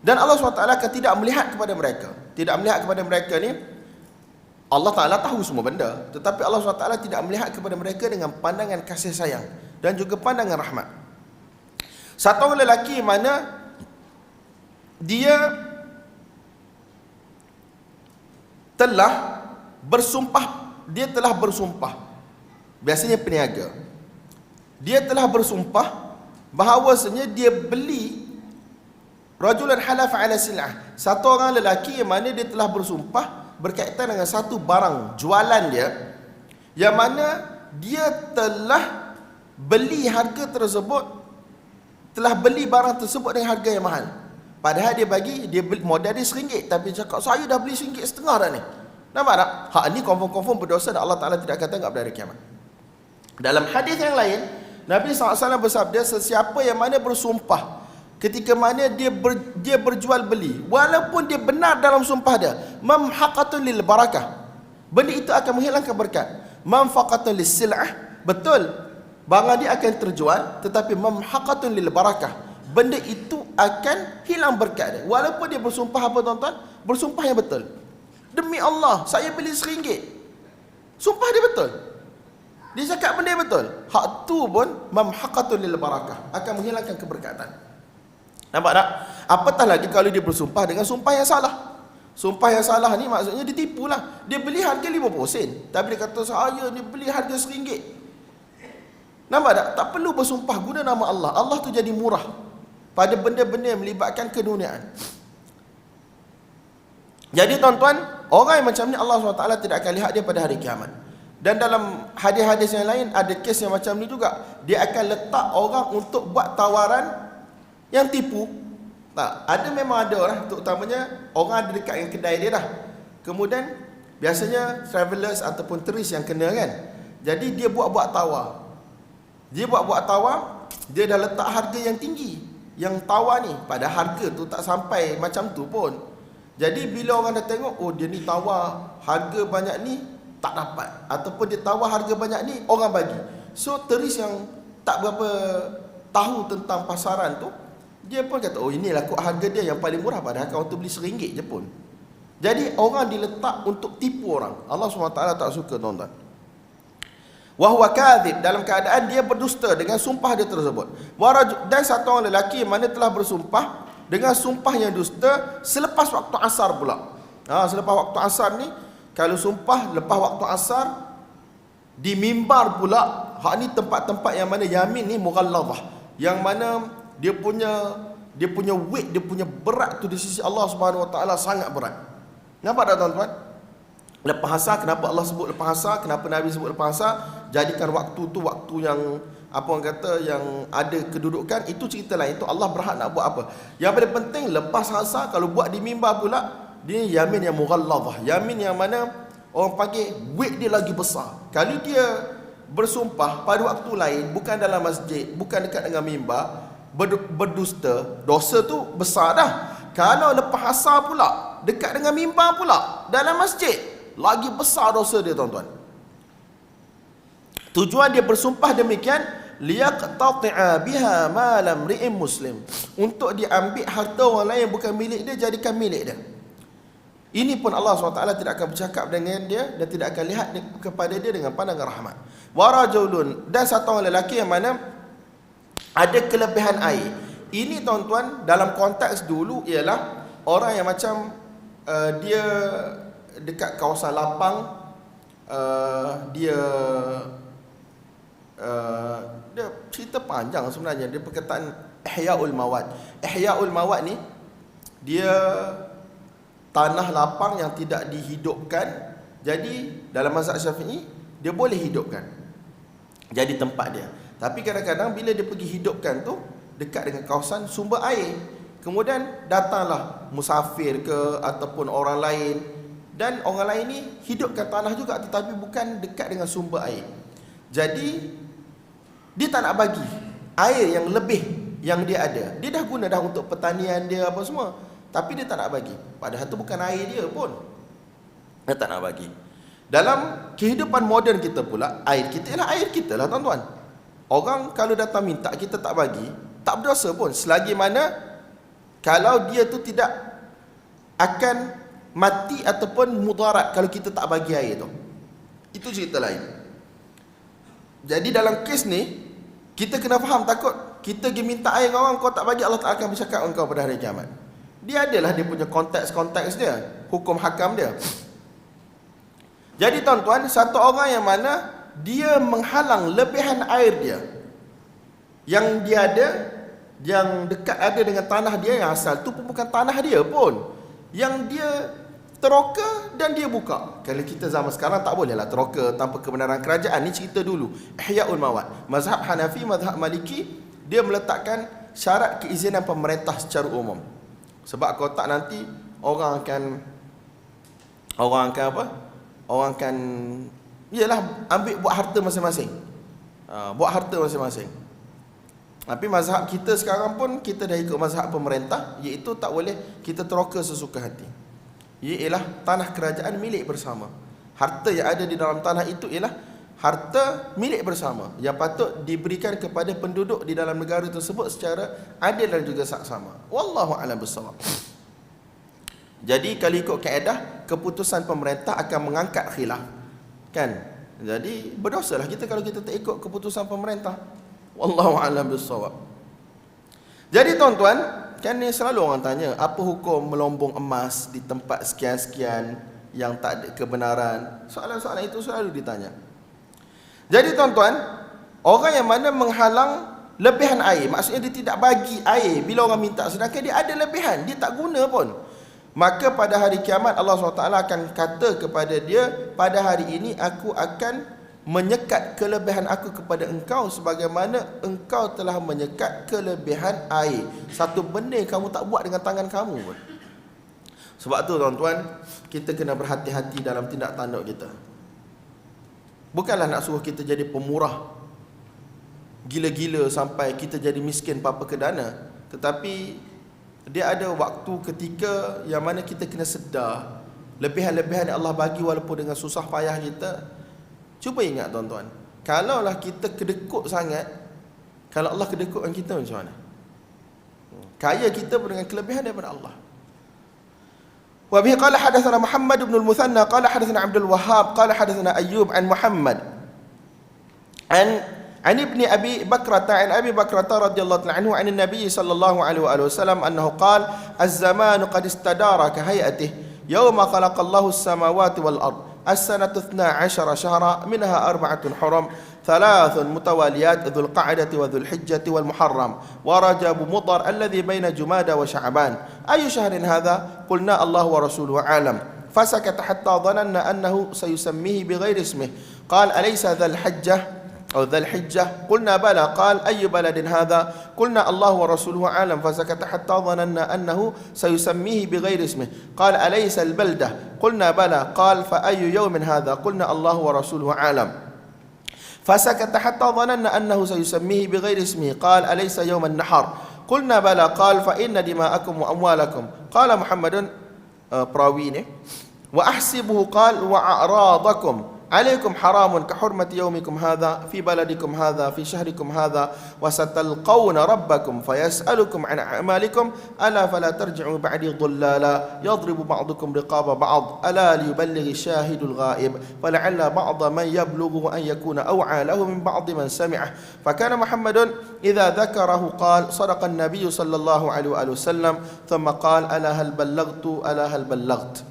Dan Allah SWT akan tidak melihat kepada mereka. Tidak melihat kepada mereka ni, Allah Ta'ala tahu semua benda, tetapi Allah SWT tidak melihat kepada mereka dengan pandangan kasih sayang dan juga pandangan rahmat. Satu orang lelaki mana dia telah bersumpah, biasanya peniaga, dia telah bersumpah bahawasanya dia beli, rajulan halafa ala sil'ah, satu orang lelaki yang mana dia telah bersumpah berkaitan dengan satu barang jualan dia, yang mana dia telah beli harga tersebut, telah beli barang tersebut dengan harga yang mahal. Padahal dia beli modal dia RM1, tapi dia cakap saya dah beli RM1.5 dah ni. Nampak tak? Hak ni confirm berdosa dan Allah Ta'ala tidak akan tengok pada hari kiamat. Dalam hadis yang lain, Nabi SAW bersabda, sesiapa yang mana bersumpah ketika mana dia berjual beli, walaupun dia benar dalam sumpah dia, mamhaqatun lil barakah, benda itu akan menghilangkan berkat. Manfaqatun lis sil'ah, betul barang dia akan terjual, tetapi mamhaqatun lil barakah, benda itu akan hilang berkat dia. Walaupun dia bersumpah apa tuan-tuan? Bersumpah yang betul. Demi Allah, saya beli RM1. Sumpah dia betul. Dia cakap benda yang betul. Hak tu pun mamhaqatun lil barakah, akan menghilangkan keberkatan. Nampak tak? Apatah lagi kalau dia bersumpah dengan sumpah yang salah. Sumpah yang salah ni maksudnya dia tipu lah. Dia beli harga 50 sen, tapi dia kata saya ni beli harga RM1. Nampak tak? Tak perlu bersumpah, guna nama Allah. Allah tu jadi murah pada benda-benda yang melibatkan keduniaan. Jadi tuan-tuan, orang yang macam ni Allah SWT tidak akan lihat dia pada hari kiamat. Dan dalam hadis-hadis yang lain ada kes yang macam ni juga. Dia akan letak orang untuk buat tawaran yang tipu. Tak, memang ada orang, terutamanya orang ada dekat dengan kedai dia dah. Kemudian biasanya travelers ataupun turis yang kena kan. Jadi dia buat-buat tawar. Dia dah letak harga yang tinggi. Yang tawar ni, pada harga tu tak sampai macam tu pun. Jadi bila orang dah tengok, oh dia ni tawar harga banyak ni, tak dapat. Ataupun dia tawar harga banyak ni, orang bagi. So turis yang tak berapa tahu tentang pasaran tu, dia pun kata, oh inilah kod harga dia yang paling murah, padahal kawan tu beli RM1 je pun. Jadi orang diletak untuk tipu orang. Allah SWT tak suka tuan-tuan. Wahwa kadhib, dalam keadaan dia berdusta dengan sumpah dia tersebut. Dan satu orang lelaki mana telah bersumpah dengan sumpah yang dusta selepas waktu asar pula. Selepas waktu asar ni, kalau sumpah lepas waktu asar di mimbar pula, hak ni tempat-tempat yang mana yamin ni mughalladhah, yang mana dia punya weight, dia punya berat tu di sisi Allah Subhanahu Wa Taala sangat berat. Nampak tak tuan-tuan? Lepas asar, kenapa Allah sebut lepas asar? Kenapa Nabi sebut lepas asar? Jadikan waktu tu waktu yang apa orang kata, yang ada kedudukan, itu cerita lain. Itu Allah berhak nak buat apa. Yang paling penting lepas asar, kalau buat di mimbar pula, dia yamin yang mughalladhah, yamin yang mana orang panggil weight dia lagi besar. Kalau dia bersumpah pada waktu lain, bukan dalam masjid, bukan dekat dengan mimbar, berdusta, dosa tu besar dah. Kalau lepas asar pula, dekat dengan mimbar pula, dalam masjid, lagi besar dosa dia tuan-tuan. Tujuan dia bersumpah demikian, liyaqtati'a biha malam ri'im muslim, untuk diambil harta orang lain yang bukan milik dia, jadikan milik dia. Ini pun Allah SWT tidak akan bercakap dengan dia, dan tidak akan lihat kepada dia dengan pandangan rahmat. Warajulun, dan satu orang lelaki yang mana ada kelebihan air. Ini tuan-tuan dalam konteks dulu ialah orang yang macam dia dekat kawasan lapang, dia cerita panjang sebenarnya, dia perkataan Ihya'ul Mawad. Ihya'ul Mawad ni dia tanah lapang yang tidak dihidupkan. Jadi dalam mazhab Syafi'i dia boleh hidupkan jadi tempat dia. Tapi kadang-kadang bila dia pergi hidupkan tu dekat dengan kawasan sumber air, kemudian datanglah musafir ke ataupun orang lain, dan orang lain ni hidupkan tanah juga tetapi bukan dekat dengan sumber air. Jadi dia tak nak bagi air yang lebih yang dia ada. Dia dah guna dah untuk pertanian dia apa semua, tapi dia tak nak bagi. Padahal tu bukan air dia pun, dia tak nak bagi. Dalam kehidupan moden kita pula, air kita ialah air kita lah tuan-tuan. Orang kalau datang minta kita tak bagi, tak berdosa pun, selagi mana kalau dia tu tidak akan mati ataupun mudarat kalau kita tak bagi air tu. Itu cerita lain. Jadi dalam kes ni kita kena faham, takut kita pergi minta air dengan orang, kau tak bagi, Allah Ta'ala akan bercakap dengan kau pada hari kiamat. Dia adalah dia punya konteks-konteks dia, hukum hakam dia. Jadi tuan-tuan, satu orang yang mana dia menghalang lebihan air dia yang dia ada, yang dekat ada dengan tanah dia, yang asal tu pun bukan tanah dia pun, yang dia teroka dan dia buka. Kalau kita zaman sekarang tak boleh lah teroka tanpa kebenaran kerajaan. Ni cerita dulu Ihya'ul Mawad. Mazhab Hanafi, mazhab Maliki, dia meletakkan syarat keizinan pemerintah secara umum. Sebab kalau tak nanti orang akan yalah ambil buat harta masing-masing. Buat harta masing-masing. Tapi mazhab kita sekarang pun kita dah ikut mazhab pemerintah, iaitu tak boleh kita teroka sesuka hati. Ialah tanah kerajaan milik bersama. Harta yang ada di dalam tanah itu ialah harta milik bersama yang patut diberikan kepada penduduk di dalam negara tersebut secara adil dan juga saksama. Wallahu a'lam bissawab. Jadi kalau ikut kaedah, keputusan pemerintah akan mengangkat khilaf, kan? Jadi berdosalah kita kalau kita tak ikut keputusan pemerintah. Wallahu a'lam bissawab. Jadi tuan-tuan, kan ni selalu orang tanya, apa hukum melombong emas di tempat sekian-sekian yang tak ada kebenaran? Soalan-soalan itu selalu ditanya. Jadi tuan-tuan, orang yang mana menghalang lebihan air, maksudnya dia tidak bagi air bila orang minta, sedangkan dia ada lebihan, dia tak guna pun, maka pada hari kiamat Allah SWT akan kata kepada dia, pada hari ini aku akan menyekat kelebihan aku kepada engkau sebagaimana engkau telah menyekat kelebihan air. Satu benda yang kamu tak buat dengan tangan kamu pun. Sebab tu tuan-tuan, kita kena berhati-hati dalam tindak tanduk kita. Bukanlah nak suruh kita jadi pemurah gila-gila sampai kita jadi miskin papa kedana, tetapi dia ada waktu ketika yang mana kita kena sedar lebihan-lebihan yang Allah bagi walaupun dengan susah payah kita. Cuba ingat tuan-tuan, kalaulah kita kedekut sangat, kalau Allah kedekutkan kita macam mana? Kaya kita pun dengan kelebihan daripada Allah. Wa bihi qala hadatsana Muhammad ibn al-Muthanna qala hadatsana Abdul Wahhab qala hadatsana Ayyub an Muhammad an ibn Abi Bakrah an Abi Bakrah radhiyallahu anhu an Nabi sallallahu alaihi wasallam annahu qala az-zamanu qad istadara ka hay'atihi yauma khalaqallahu as-samawati wal ard as-sanatu 12 syahra minha 4 hurum thalathun mutawaliyat dhul qa'dati wa dhul hijjati wal muharram wa rajab mudhar alladhi baina jumada wa sya'ban ayu syahrin hadha qulna Allah wa rasuluhu a'lam fasakata hatta dhananna annahu sayusammihi bighairi ismihi qala alaysa dhal hajjah أو ذا الحجة قلنا بلى قال أي بلد هذا قلنا الله ورسوله أعلم فسكت حتى ظننا أنه سيسميه بغير اسمه قال أليس البلدة قلنا بلى قال فأي يوم هذا قلنا الله ورسوله أعلم فسكت حتى ظننا أنه سيسميه بغير اسمه قال أليس يوم النحر قلنا بلى قال فإن دماءكم وأموالكم قال محمد براوينه وأحسبه قال وأعراضكم عليكم حرام كحرمة يومكم هذا في بلدكم هذا في شهركم هذا وستلقون ربكم فيسألكم عن أعمالكم ألا فلا ترجعوا بعدي ضلالا يضرب بعضكم رقاب بعض ألا ليبلغ الشاهد الغائب فلعل بعض من يبلغه أن يكون أوعى له من بعض من سمعه فكان محمد إذا ذكره قال صدق النبي صلى الله عليه وآله وسلم ثم قال ألا هل بلغت ألا هل بلغت.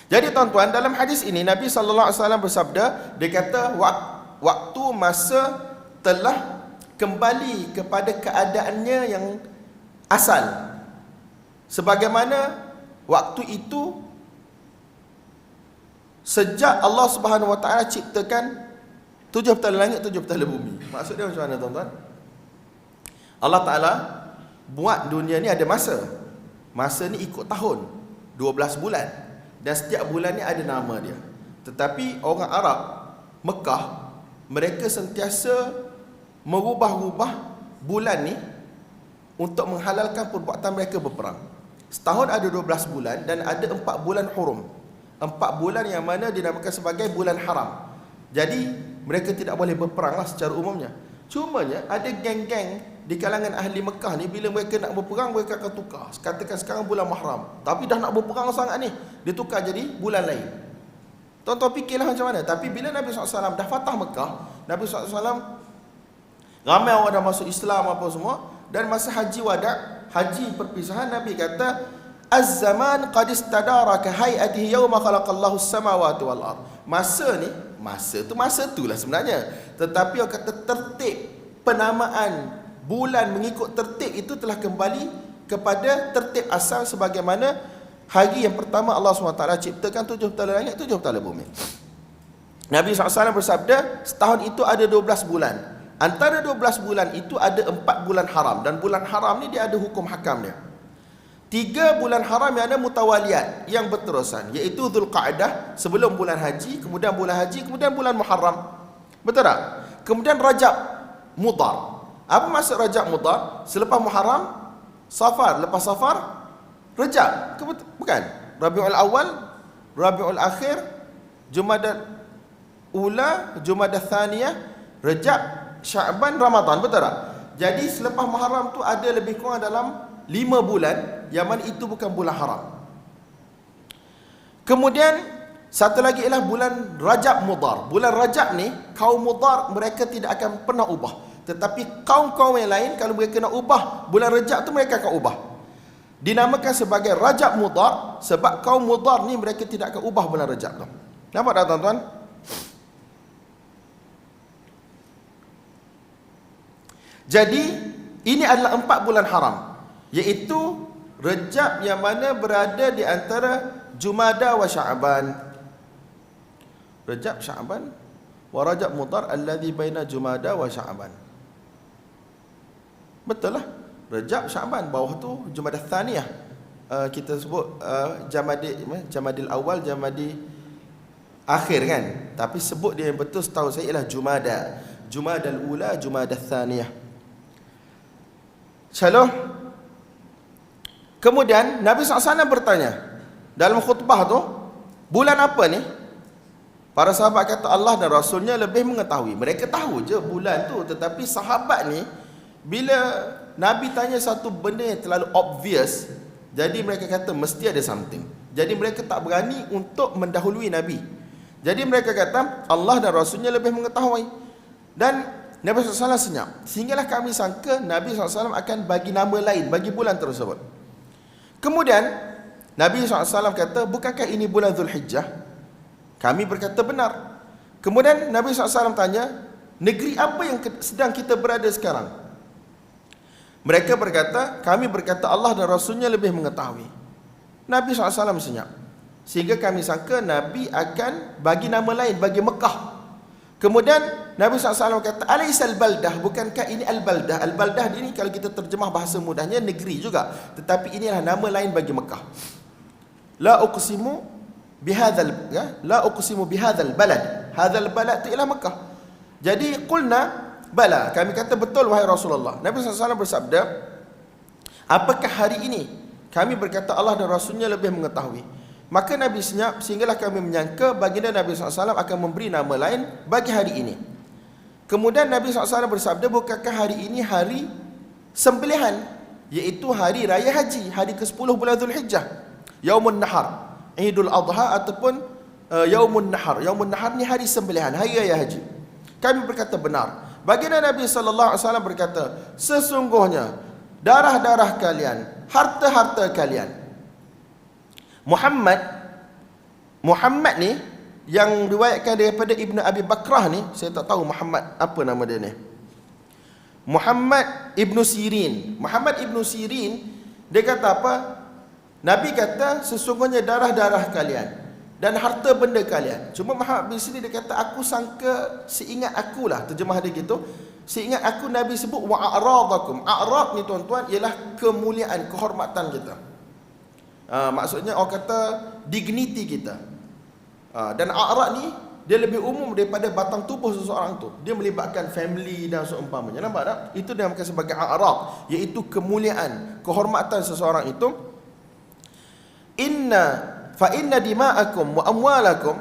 Jadi tuan-tuan, dalam hadis ini Nabi SAW bersabda, dia kata waktu masa telah kembali kepada keadaannya yang asal, sebagaimana waktu itu sejak Allah Subhanahu Wa Taala ciptakan 7 petala langit 7 petala bumi. Maksudnya macam mana tuan-tuan? Allah Taala buat dunia ni ada masa. Masa ni ikut tahun, 12 bulan. Dan setiap bulan ni ada nama dia. Tetapi orang Arab Mekah, mereka sentiasa merubah-rubah bulan ni untuk menghalalkan perbuatan mereka berperang. Setahun ada 12 bulan dan ada 4 bulan hurum. 4 bulan yang mana dinamakan sebagai bulan haram. Jadi mereka tidak boleh berperang lah secara umumnya. Cumanya ada geng-geng di kalangan ahli Mekah ni, bila mereka nak berperang, mereka akan tukar. Katakan sekarang bulan Muharram, tapi dah nak berperang sangat ni, dia tukar jadi bulan lain. Tuan-tuan fikirlah macam mana. Tapi bila Nabi SAW dah fatah Mekah, Nabi SAW ramai orang dah masuk Islam apa semua. Dan masa haji wada', haji perpisahan, Nabi kata Az-zaman qad istadara ka hay'atihi yawma khalaqallahu as-samawati wal ard. Masa ni, masa tu lah sebenarnya. Tetapi orang kata tertib penamaan bulan mengikut tertib itu telah kembali kepada tertib asal, sebagaimana hari yang pertama Allah SWT ciptakan 7 petala langit 7 petala bumi. Nabi SAW bersabda, setahun itu ada 12 bulan. Antara 12 bulan itu ada 4 bulan haram. Dan bulan haram ni dia ada hukum hakam dia. 3 bulan haram yang ada mutawaliat, yang berterusan, iaitu Dhul Qa'dah sebelum bulan haji, kemudian bulan haji, kemudian bulan Muharram. Betul tak? Kemudian Rajab Mudhar. Apa maksud Rajab Mudhar? Selepas Muharram, Safar. Lepas Safar, Rajab. Bukan? Rabiul Awal, Rabiul Akhir, Jumadal Ula, Jumadal Thaniyah, Rajab, Sya'ban, Ramadan. Betul tak? Jadi selepas Muharram tu ada lebih kurang dalam 5 bulan yang mana itu bukan bulan haram. Kemudian satu lagi ialah bulan Rajab Mudhar. Bulan Rajab ni kaum Mudhar mereka tidak akan pernah ubah. Tetapi kaum-kaum yang lain kalau mereka nak ubah bulan Rajab tu, mereka akan ubah. Dinamakan sebagai Rajab Mudhar sebab kaum Mudhar ni mereka tidak akan ubah bulan Rajab tu. Nampak tak tuan-tuan? Jadi ini adalah 4 bulan haram, iaitu Rajab yang mana berada di antara Jumada wa Sya'ban. Rajab, Sya'ban, wa Rajab Mudhar alladhi baina Jumada wa Sya'ban. Betul lah. Rajab, Sya'ban, bawah tu Jumadah Thaniyah. Kita sebut Jamadil Awal, Jamadil Akhir kan. Tapi sebut dia yang betul setahu saya ialah Jumada. Jumadal Ula, Jumadah Thaniyah. Shalom. Kemudian Nabi SAW bertanya dalam khutbah tu, bulan apa ni? Para sahabat kata Allah dan Rasulnya lebih mengetahui. Mereka tahu je bulan tu, tetapi sahabat ni bila Nabi tanya satu benda yang terlalu obvious, jadi mereka kata mesti ada something. Jadi mereka tak berani untuk mendahului Nabi. Jadi mereka kata Allah dan Rasulnya lebih mengetahui. Dan Nabi SAW senyap. Sehinggalah kami sangka Nabi SAW akan bagi nama lain bagi bulan tersebut. Kemudian Nabi SAW kata, bukankah ini bulan Zulhijjah? Kami berkata benar. Kemudian Nabi SAW tanya, negeri apa yang sedang kita berada sekarang? Mereka berkata, kami berkata Allah dan Rasulnya lebih mengetahui. Nabi SAW senyap. Sehingga kami sangka Nabi akan bagi nama lain bagi Mekah. Kemudian Nabi SAW kata, Alaisal baldah, bukankah ini al-baldah? Al-baldah ini kalau kita terjemah bahasa mudahnya negeri juga, tetapi inilah nama lain bagi Mekah. La uqsimu bihadzal, ya? La uqsimu bihadzal balad. Hadzal balad itu ialah Mekah. Jadi qulna bala, kami kata betul wahai Rasulullah. Nabi SAW bersabda, apakah hari ini? Kami berkata Allah dan Rasulnya lebih mengetahui. Maka Nabi senyap, sehinggalah kami menyangka baginda Nabi SAW akan memberi nama lain bagi hari ini. Kemudian Nabi SAW bersabda, bukankah hari ini hari sembelihan, iaitu hari raya haji, hari ke-10 bulan Zulhijjah, Yaumun Nahar, Idul Adha ataupun Yaumun Nahar. Yaumun Nahar ni hari sembelihan, hari raya haji. Kami berkata benar. Baginda Nabi SAW berkata, sesungguhnya darah-darah kalian, harta-harta kalian. Muhammad ni yang riwayatkan daripada Ibnu Abi Bakrah ni, saya tak tahu Muhammad apa nama dia ni. Muhammad Ibnu Sirin. Muhammad Ibnu Sirin dia kata apa? Nabi kata sesungguhnya darah-darah kalian dan harta benda kalian. Cuma Muhammad bin Sirin dia kata, aku sangka, seingat akulah, terjemah dia gitu, seingat aku Nabi sebut wa a'radakum. A'rad ni tuan-tuan ialah kemuliaan, kehormatan kita. Maksudnya orang kata dignity kita. Dan a'rad ni dia lebih umum daripada batang tubuh seseorang tu. Dia melibatkan family dan seumpamanya. Nampak tak? Itu dinamakan sebagai a'rad, iaitu kemuliaan, kehormatan seseorang itu. Fa inna dima'akum wa amwalakum,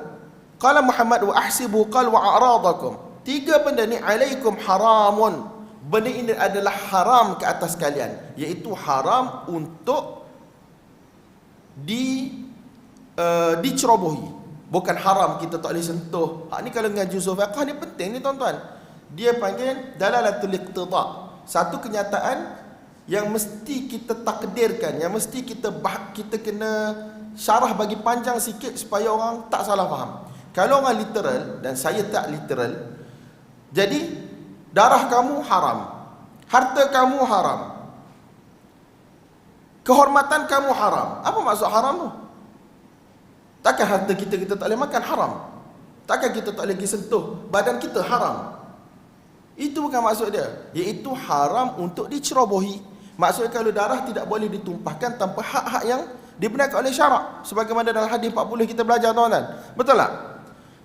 qala Muhammad wa ahsibu qal wa a'radakum. Tiga benda ni alaikum haramun. Benda ini adalah haram ke atas kalian, iaitu haram untuk dicerobohi. Bukan haram kita tak boleh sentuh. Ni kalau ngaji usul fiqh ni penting ni tuan-tuan. Dia panggil dalalatul iqtida. Satu kenyataan yang mesti kita takdirkan, yang mesti kita kena syarah bagi panjang sikit supaya orang tak salah faham. Kalau orang literal dan saya tak literal, jadi darah kamu haram, harta kamu haram, kehormatan kamu haram. Apa maksud haram tu? Takkan harta kita tak boleh makan? Haram. Takkan kita tak boleh pergi sentuh badan kita? Haram. Itu bukan maksud dia. Iaitu haram untuk dicerobohi. Maksudnya kalau darah tidak boleh ditumpahkan tanpa hak-hak yang dibenarkan oleh syarak, sebagaimana dalam hadis 40 kita belajar tuan-tuan. Betul tak?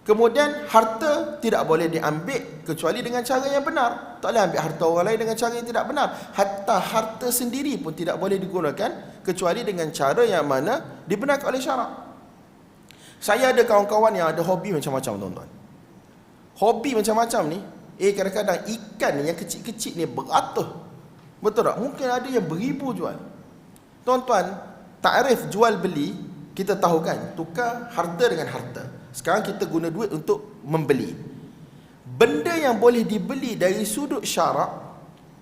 Kemudian harta tidak boleh diambil kecuali dengan cara yang benar. Tak boleh ambil harta orang lain dengan cara yang tidak benar. Hatta harta sendiri pun tidak boleh digunakan kecuali dengan cara yang mana dibenarkan oleh syarak. Saya ada kawan-kawan yang ada hobi macam-macam tuan-tuan. Hobi macam-macam ni, kadang-kadang ikan yang kecil-kecil ni beratus. Betul tak? Mungkin ada yang beribu jual. Tuan-tuan, takrif jual beli kita tahu kan, tukar harta dengan harta. Sekarang kita guna duit untuk membeli. Benda yang boleh dibeli dari sudut syarak,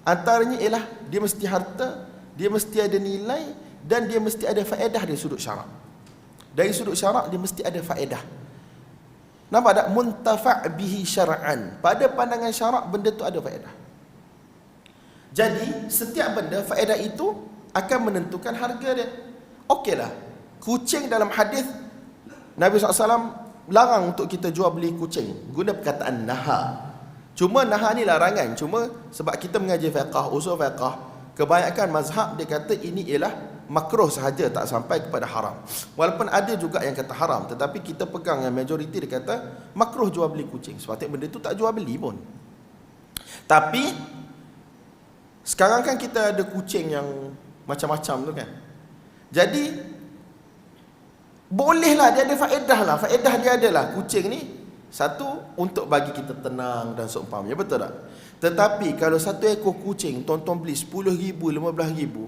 antaranya ialah dia mesti harta, dia mesti ada nilai, dan dia mesti ada faedah dari sudut syarak. Dari sudut syarak dia mesti ada faedah. Nampak tak? Muntafa' bihi syar'an. Pada pandangan syarak benda tu ada faedah. Jadi setiap benda faedah itu akan menentukan harga dia. Okeylah, kucing dalam hadis Nabi SAW larang untuk kita jual beli kucing, guna perkataan naha. Cuma naha ni larangan. Cuma sebab kita mengaji fiqh, usul fiqh, kebanyakan mazhab dia kata ini ialah makruh sahaja, tak sampai kepada haram. Walaupun ada juga yang kata haram, tetapi kita pegang yang majoriti dia kata makruh jual beli kucing. Sebab benda tu tak jual beli pun. Tapi sekarang kan kita ada kucing yang macam-macam tu kan. Jadi bolehlah dia ada faedah lah. Faedah dia adalah kucing ni, satu, untuk bagi kita tenang dan seumpamanya. Betul tak? Tetapi kalau satu ekor kucing tuan-tuan beli 10,000, 15,000,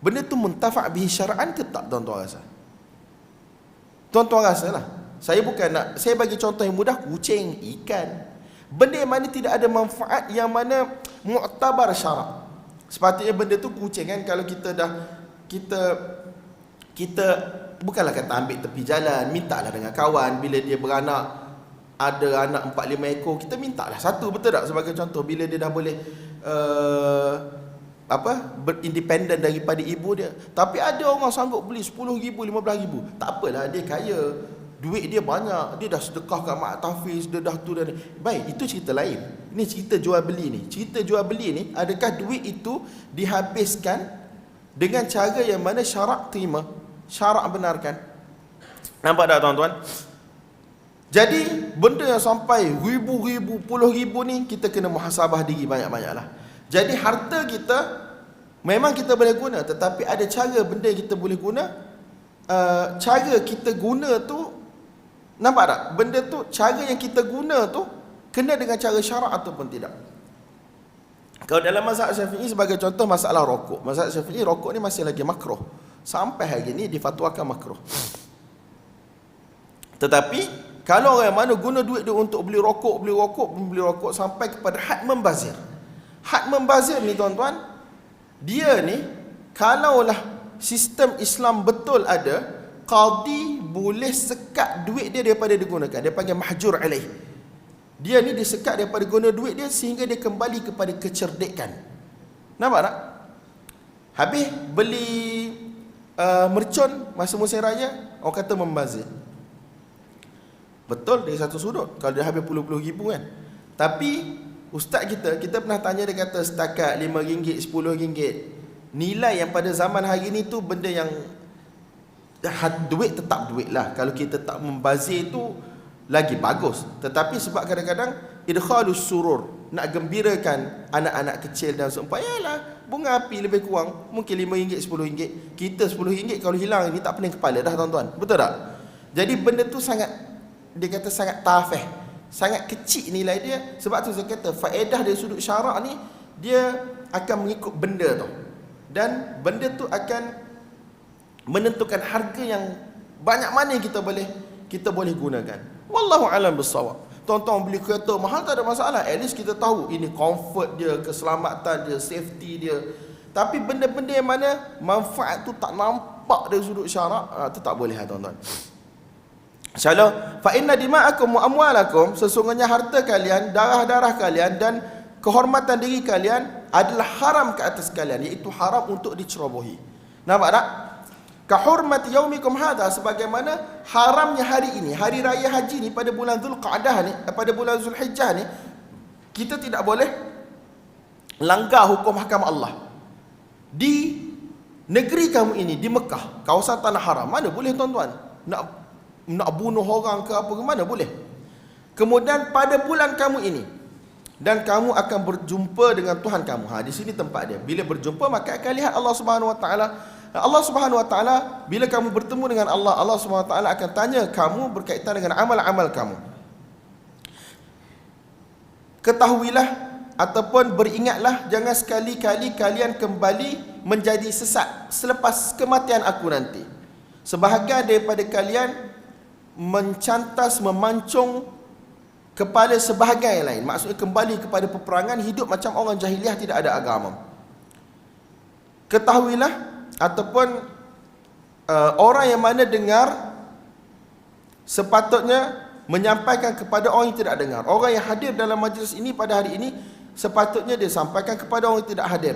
benda tu muntafa' bihi syar'an ke tak tuan-tuan rasa? Tuan-tuan rasa lah. Saya bukan nak, saya bagi contoh yang mudah, kucing, ikan. Benda yang mana tidak ada manfaat, yang mana mu'tabar syarak. Sepatutnya benda tu kucing kan. Kalau kita dah kita bukanlah kata ambil tepi jalan, mintalah dengan kawan. Bila dia beranak, ada anak 4-5 ekor, kita mintalah satu, betul tak? Sebagai contoh, bila dia dah boleh berindependen daripada ibu dia. Tapi ada orang sanggup beli 10,000, 15,000. Tak apalah, dia kaya, duit dia banyak, dia dah sedekah kat mak tahfiz, dia dah tu dan baik, itu cerita lain. Ini cerita jual beli ni. Cerita jual beli ni, adakah duit itu dihabiskan dengan cara yang mana syarak terima, syarak benarkan? Nampak tak tuan-tuan? Jadi benda yang sampai ribu-ribu, puluh ribu ni, kita kena muhasabah diri banyak-banyaklah. Jadi harta kita memang kita boleh guna, tetapi ada cara benda yang kita boleh guna. Cara kita guna tu, nampak tak? Benda tu, cara yang kita guna tu kena dengan cara syarak ataupun tidak. Kalau dalam mazhab Syafi'i sebagai contoh, masalah rokok. Mazhab Syafi'i, rokok ni masih lagi makruh. Sampai hari ni difatwakan makruh. Tetapi kalau orang mana guna duit dia untuk beli rokok sampai kepada had membazir. Had membazir ni tuan-tuan, dia ni kalaulah sistem Islam betul ada, qadi boleh sekat duit dia daripada digunakan. Dia panggil mahjur alaih. Dia ni disekat daripada guna duit dia sehingga dia kembali kepada kecerdikan. Nampak tak? Habis beli mercon masa musim raya, orang kata membazir. Betul dari satu sudut, kalau dia habis puluh-puluh ribu kan. Tapi ustaz kita pernah tanya, dia kata setakat RM5, RM10. Nilai yang pada zaman hari ni tu benda yang duit tetap duit lah. Kalau kita tak membazir tu lagi bagus. Tetapi sebab kadang-kadang idkhalus surur, nak gembirakan anak-anak kecil dan seumpayalah, bunga api lebih kurang mungkin RM5, RM10. Kita RM10 kalau hilang ni tak pening kepala dah tuan-tuan. Betul tak? Jadi benda tu sangat, dia kata sangat tafih, sangat kecil nilai dia. Sebab tu saya kata faedah dari sudut syarak ni, dia akan mengikut benda tu, dan benda tu akan menentukan harga yang banyak mana yang kita boleh gunakan. Wallahu alam bissawab. Tuan-tuan beli kereta mahal tak ada masalah, at least kita tahu ini comfort dia, keselamatan dia, safety dia. Tapi benda-benda yang mana manfaat tu tak nampak dari sudut syarak, tu tak boleh tuan-tuan. InsyaAllah, fa inna dima'akum wa amwalakum, sesungguhnya harta kalian, darah-darah kalian dan kehormatan diri kalian adalah haram ke atas kalian, iaitu haram untuk dicerobohi. Nampak tak? Kahurmati yaumikum hadha, sebagaimana haramnya hari ini, hari raya haji ni pada bulan Zulqa'dah ni, pada bulan Zulhijjah ni, kita tidak boleh langgar hukum hakam Allah. Di negeri kamu ini, di Mekah, kawasan tanah haram, mana boleh tuan-tuan nak bunuh orang ke apa ke, mana boleh. Kemudian pada bulan kamu ini, dan kamu akan berjumpa dengan Tuhan kamu. Di sini tempat dia. Bila berjumpa maka akan lihat Allah Subhanahu Wa Taala. Allah Subhanahu Wa Taala, bila kamu bertemu dengan Allah, Allah Subhanahu Wa Taala akan tanya kamu berkaitan dengan amal-amal kamu. Ketahuilah ataupun beringatlah, jangan sekali-kali kalian kembali menjadi sesat selepas kematian aku nanti. Sebahagian daripada kalian mencantas, memancung kepala sebahagian yang lain. Maksudnya kembali kepada peperangan, hidup macam orang jahiliah, tidak ada agama. Ketahuilah ataupun orang yang mana dengar sepatutnya menyampaikan kepada orang yang tidak dengar. Orang yang hadir dalam majlis ini pada hari ini, sepatutnya dia sampaikan kepada orang yang tidak hadir.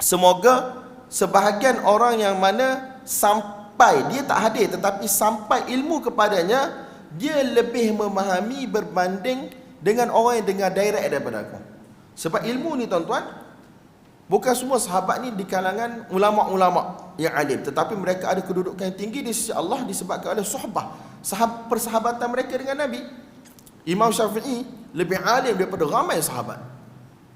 Semoga sebahagian orang yang mana sampai, dia tak hadir tetapi sampai ilmu kepadanya, dia lebih memahami berbanding dengan orang yang dengar direct daripada aku. Sebab ilmu ni tuan-tuan, bukan semua sahabat ni di kalangan ulama'-ulama' yang alim, tetapi mereka ada kedudukan yang tinggi di sisi Allah disebabkan oleh suhbah, persahabatan mereka dengan Nabi. Imam Syafi'i lebih alim daripada ramai sahabat.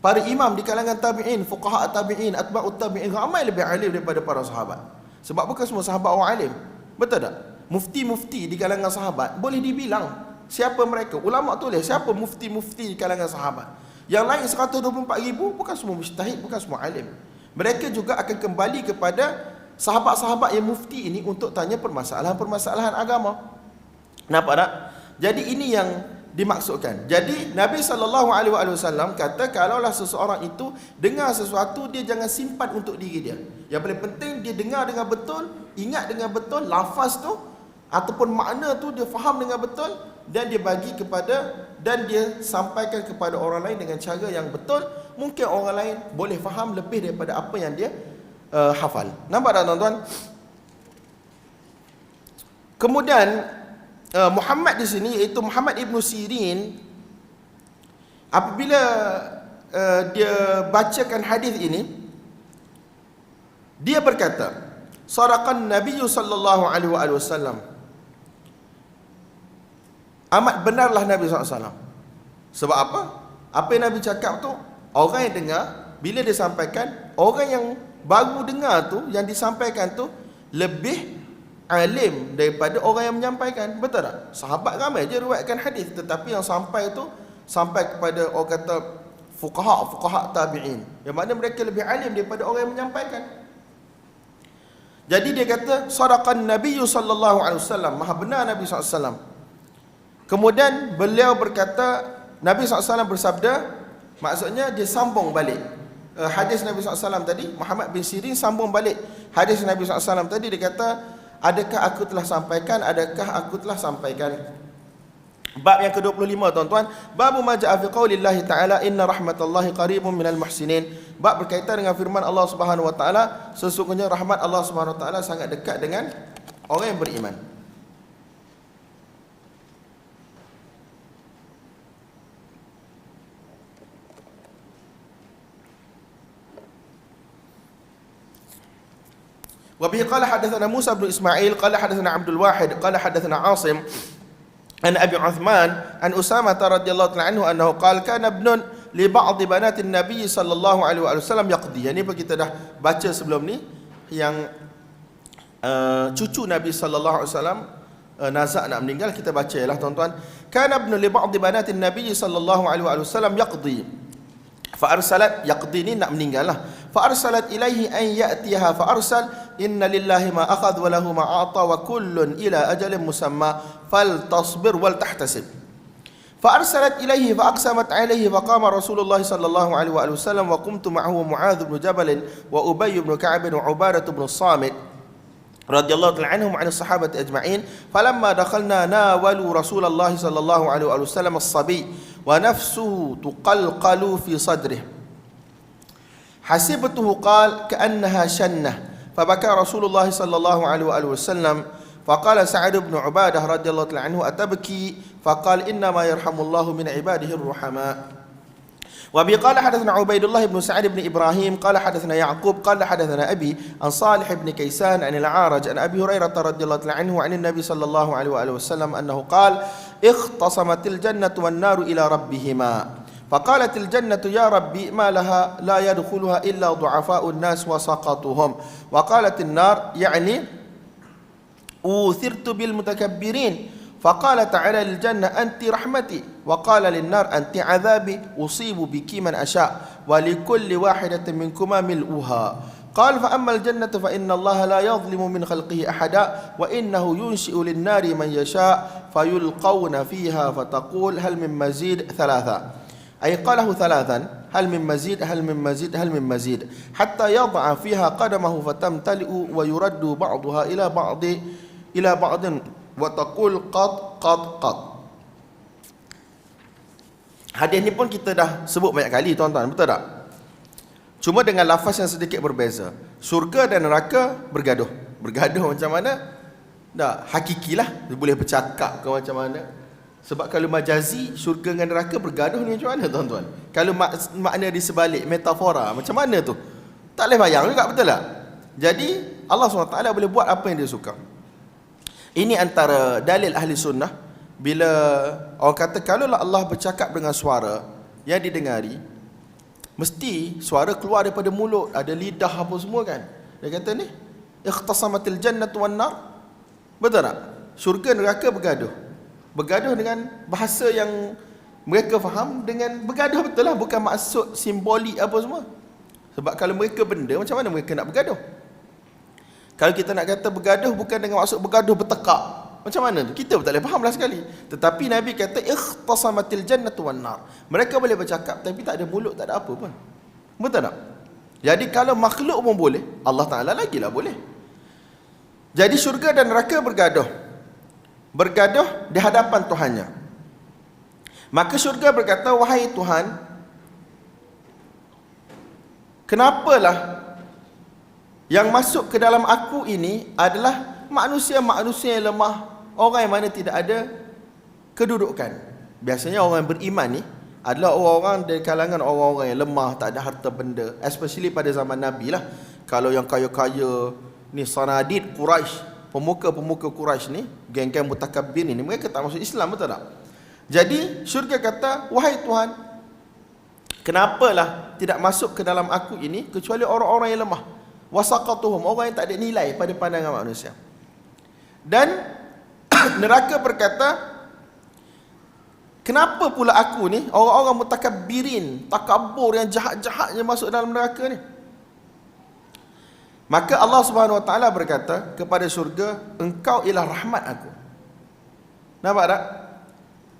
Para imam di kalangan tabi'in, fuqaha tabi'in, atba'ut tabi'in, ramai lebih alim daripada para sahabat. Sebab bukan semua sahabat orang alim. Betul tak? Mufti-mufti di kalangan sahabat boleh dibilang siapa mereka. Ulama tulis siapa mufti-mufti di kalangan sahabat. Yang lain 124,000 bukan semua mujtahid, bukan semua alim. Mereka juga akan kembali kepada sahabat-sahabat yang mufti ini untuk tanya permasalahan-permasalahan agama. Nampak tak? Jadi ini dimaksudkan. Jadi Nabi SAW kata kalaulah seseorang itu dengar sesuatu, dia jangan simpan untuk diri dia. Yang paling penting dia dengar dengan betul, ingat dengan betul lafaz tu ataupun makna tu dia faham dengan betul, dan dia bagi kepada, dan dia sampaikan kepada orang lain dengan cara yang betul. Mungkin orang lain boleh faham lebih daripada apa yang dia hafal. Nampak tak tuan-tuan? Kemudian Muhammad di sini, iaitu Muhammad Ibn Sirin, apabila dia bacakan hadis ini, dia berkata, Sadaqan Nabi sallallahu alaihi wasallam. Amat benarlah Nabi SAW. Sebab apa? Apa yang Nabi cakap tu, orang yang dengar, bila dia sampaikan, orang yang baru dengar tu, yang disampaikan tu lebih alim daripada orang yang menyampaikan. Betul tak? Sahabat ramai je riwayatkan hadis, tetapi yang sampai tu sampai kepada orang kata fuqaha tabi'in, yang mana mereka lebih alim daripada orang yang menyampaikan. Jadi dia kata sadaqan Nabi sallallahu alaihi wasallam, maha benar Nabi sallallahu alaihi wasallam. Kemudian beliau berkata, Nabi SAW bersabda, maksudnya dia sambung balik hadis Nabi SAW tadi. Muhammad bin Sirin sambung balik hadis Nabi SAW tadi. Dia kata, adakah aku telah sampaikan, adakah aku telah sampaikan. Bab yang ke-25 tuan-tuan, bab ma ja'a fi qaulillahi ta'ala inna rahmatallahi qaribun minal muhsinin. Bab berkaitan dengan firman Allah Subhanahu wa taala, sesungguhnya rahmat Allah Subhanahu wa taala sangat dekat dengan orang yang beriman. وبه قال حدثنا موسى بن إسماعيل قال حدثنا عبد الواحد قال حدثنا عاصم عن أبي عثمان عن أسامة رضي الله عنه أنه قال كان ابن لبعض بنات النبي صلى الله عليه وسلم يقضي. Ini kita dah baca sebelum ni, yang cucu Nabi sallallahu alaihi wasallam nazak nak meninggal, kita baca lah tuan-tuan. Kana ibn li ba'd banatin nabiy sallallahu alaihi wasallam yaqdi. Fa arsalat, yaqdi ni nak meninggal lah. Fa arsalat ilaihi an ya'tiha fa arsal inna lillahi ma akhadh wa lahu ma a'ta wa kullun ila ajalin musamma faltasbir wal tahtasib. Fa arsalat ilaihi fa aqsamat alaihi fa qama Rasulullah sallallahu alaihi wasallam wa qumtu ma'ahu Mu'adz bin Jabal wa Ubay bin Ka'b wa Ubadah bin Samit radhiyallahu ta'ala anhum 'an as-sahabati ajma'in. Falamma dakhalna nawalu Rasulullah sallallahu alaihi wasallam as-sabi wa nafsuhu tuqalqalu fi sadrihi hasibtuhu qala ka'annaha shannah fabaka Rasulullah sallallahu alaihi wasallam faqala Sa'ad bin Ubadah radhiyallahu ta'ala anhu atabki faqala inna ma yarhamullahu min ibadihi ar-ruhama. وابي قال حدثنا عبيد الله بن سعد بن ابراهيم قال حدثنا يعقوب قال حدثنا ابي عن صالح بن كيسان عن العارج عن ابي هريره رضي الله عنه عن النبي صلى الله عليه واله وسلم انه قال اختصمت الجنه والنار الى ربهما فقالت الجنه يا ربي ما لها لا يدخلها الا ضعفاء الناس وسقطهم وقالت النار يعني اوثرت بالمتكبرين فقال تعالى للجنة أنت رحمتي وقال للنار أنت عذابي أصيب بك من أشاء ولكل واحدة منكما ملؤها قال فأما الجنة فإن الله لا يظلم من خلقه أحدا وإنه ينشئ للنار من يشاء فيلقون فيها فتقول هل من مزيد ثلاثة أي قاله ثلاثا هل من مزيد هل من مزيد هل من مزيد حتى يضع فيها قدمه فتمتلئ ويرد بعضها إلى بعض وتقول قط قط قط. Hadis ni pun kita dah sebut banyak kali tuan-tuan, betul tak? Cuma dengan lafaz yang sedikit berbeza. Syurga dan neraka bergaduh. Bergaduh macam mana? Dah hakikilah, dia boleh bercakap ke macam mana. Sebab kalau majazi, syurga dengan neraka bergaduh ni macam mana tuan-tuan? Kalau makna di sebalik, metafora, macam mana tu? Tak boleh bayang juga, betul tak? Jadi Allah SWT boleh buat apa yang dia suka. Ini antara dalil ahli sunnah. Bila orang kata kalaulah Allah bercakap dengan suara yang didengari, mesti suara keluar daripada mulut, ada lidah apa semua kan. Dia kata ni ikhtasamatil jannatu wan nar. Betul tak? Syurga neraka bergaduh. Bergaduh dengan bahasa yang mereka faham, dengan bergaduh betul lah, bukan maksud simbolik apa semua. Sebab kalau mereka benda, macam mana mereka nak bergaduh? Kalau kita nak kata bergaduh, bukan dengan maksud bergaduh bertekak. Macam mana tu? Kita pun tak boleh faham lah sekali. Tetapi Nabi kata ikhtasamatil jannatu wan nar. Mereka boleh bercakap tapi tak ada mulut, tak ada apa pun. Betul tak? Jadi kalau makhluk pun boleh, Allah Ta'ala lagilah boleh. Jadi syurga dan neraka bergaduh. Bergaduh di hadapan Tuhannya. Maka syurga berkata, wahai Tuhan, kenapalah yang masuk ke dalam aku ini adalah manusia-manusia yang lemah, orang yang mana tidak ada kedudukan. Biasanya orang yang beriman ni adalah orang-orang dari kalangan orang-orang yang lemah, tak ada harta benda. Especially pada zaman Nabi lah. Kalau yang kaya-kaya ni, sanadid Quraisy, pemuka-pemuka Quraisy ni, geng-geng mutakabbir ni, mereka tak masuk Islam, betul tak? Jadi syurga kata, wahai Tuhan, kenapalah tidak masuk ke dalam aku ini kecuali orang-orang yang lemah, wasaqatuhum, orang yang tak ada nilai pada pandangan manusia. Dan neraka berkata, kenapa pula aku ni, orang-orang mutakabbirin, takabur yang jahat-jahatnya masuk dalam neraka ni? Maka Allah Subhanahu Wa Taala berkata kepada syurga, engkau ialah rahmat aku. Nampak tak?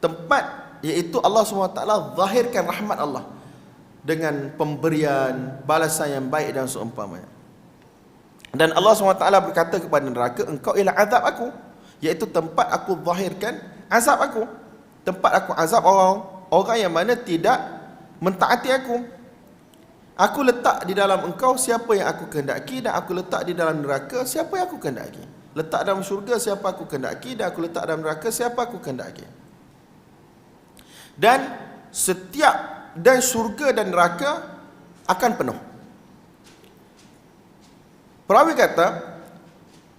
Tempat iaitu Allah Subhanahu Wa Taala zahirkan rahmat Allah dengan pemberian, balasan yang baik dan seumpamanya. Dan Allah SWT berkata kepada neraka, engkau ialah azab aku, iaitu tempat aku zahirkan azab aku. Tempat aku azab orang yang mana tidak mentaati aku. Aku letak di dalam engkau siapa yang aku kehendaki, dan aku letak di dalam neraka siapa yang aku kehendaki. Letak dalam syurga siapa aku kehendaki, dan aku letak dalam neraka siapa aku kehendaki. Dan syurga dan neraka akan penuh. Perawi kata,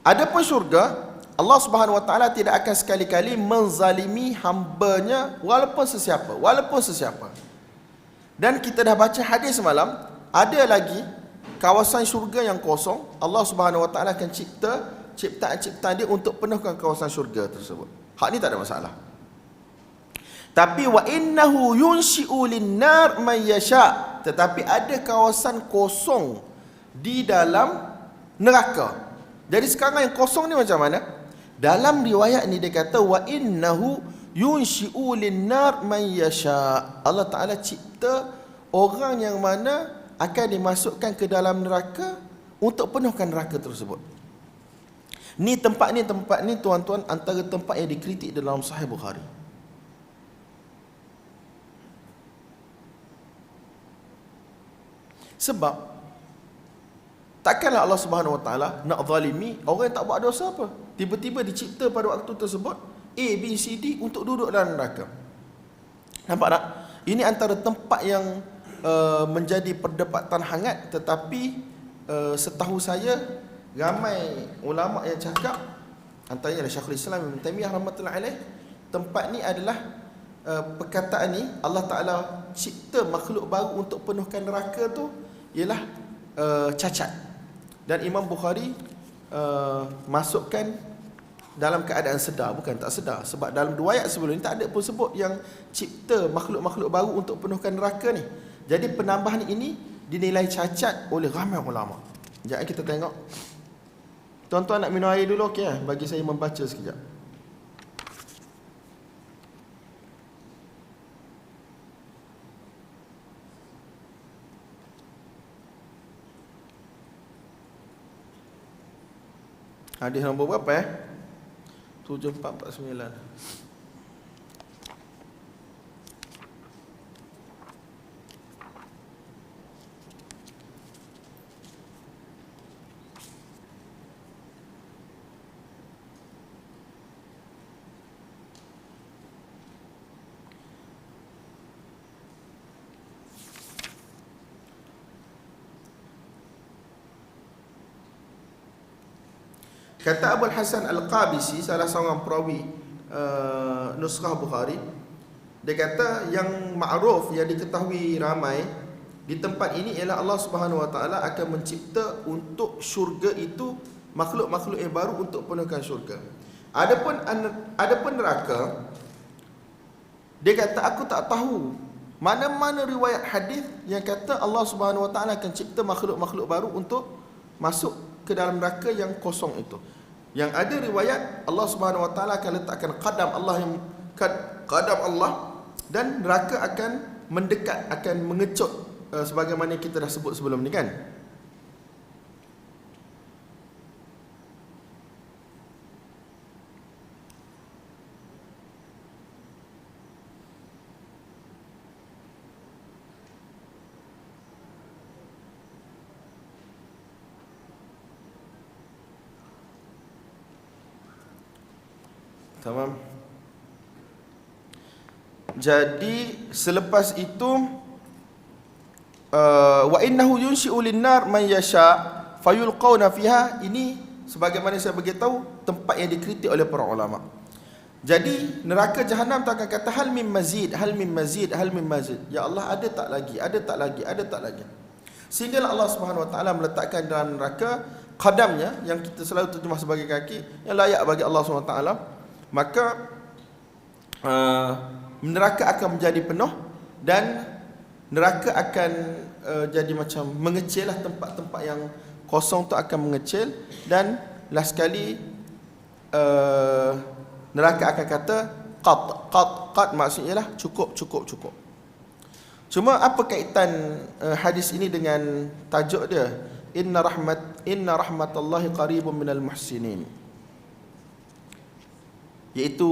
adapun syurga, Allah Subhanahu Wa Taala tidak akan sekali-kali menzalimi hamba-Nya walaupun sesiapa. Dan kita dah baca hadis semalam, ada lagi kawasan syurga yang kosong. Allah Subhanahu Wa Taala akan cipta ciptaan dia untuk penuhkan kawasan syurga tersebut. Hak ni tak ada masalah. Tapi wa innahu yunshi'u lin-nar man yasha. Tetapi ada kawasan kosong di dalam neraka. Jadi sekarang yang kosong ni macam mana? Dalam riwayat ni dia kata wa innahu yunshi'u lin-nar man yasha. Allah Taala cipta orang yang mana akan dimasukkan ke dalam neraka untuk penuhkan neraka tersebut. Tempat ni tuan-tuan, antara tempat yang dikritik dalam Sahih Bukhari. Sebab takkanlah Allah Subhanahu Wa Taala nak zalimi orang yang tak buat dosa apa. Tiba-tiba dicipta pada waktu tersebut A, B, C, D untuk duduk dalam neraka. Nampak tak? Ini antara tempat yang menjadi perdebatan hangat. Tetapi setahu saya, ramai ulama yang cakap, antaranya Syekhul Islam Ibn Taimiyah rahmatullahi alaih, tempat ni adalah perkataan ni Allah Ta'ala cipta makhluk baru untuk penuhkan neraka tu ialah cacat. Dan Imam Bukhari masukkan dalam keadaan sedar, bukan tak sedar. Sebab dalam dua ayat sebelum ni tak ada pun sebut yang cipta makhluk-makhluk baru untuk penuhkan neraka ni. Jadi penambahan ini dinilai cacat oleh ramai ulama. Sekejap kita tengok. Tuan-tuan nak minum air dulu, okey? Bagi saya membaca sekejap. Hadis nombor berapa 7449. Kata Abu Hasan Al-Qabisi, salah seorang perawi nuskhah Bukhari, dia kata yang ma'ruf, yang diketahui ramai di tempat ini ialah Allah Subhanahu Wa Taala akan mencipta untuk syurga itu makhluk-makhluk yang baru untuk penuhkan syurga. Adapun neraka, dia kata aku tak tahu mana-mana riwayat hadis yang kata Allah Subhanahu Wa Taala akan cipta makhluk-makhluk baru untuk masuk ke dalam neraka yang kosong itu. Yang ada riwayat Allah Subhanahu Wa Taala akan letakkan qadam Allah, yang qadam Allah, dan neraka akan mendekat, akan mengecut, sebagaimana kita dah sebut sebelum ni kan. Tamam. Jadi selepas itu wa innahu yunshi'u lin-nar man yasha fayulqawna fiha, ini sebagaimana saya beritahu tempat yang dikritik oleh para ulama. Jadi neraka jahanam tu akan kata hal min mazid, hal min mazid, hal min mazid. Ya Allah, ada tak lagi, ada tak lagi, ada tak lagi. Sehingga Allah Subhanahu Wa Taala meletakkan dalam neraka qadamnya, yang kita selalu terjemah sebagai kaki, yang layak bagi Allah Subhanahu Wa Taala. Maka neraka akan menjadi penuh, dan neraka akan jadi macam mengecil lah, tempat-tempat yang kosong tu akan mengecil. Dan last sekali neraka akan kata qat maksudnya lah cukup. Cuma apa kaitan hadis ini dengan tajuk dia, inna rahmatallahi qaribun minal muhsinin, iaitu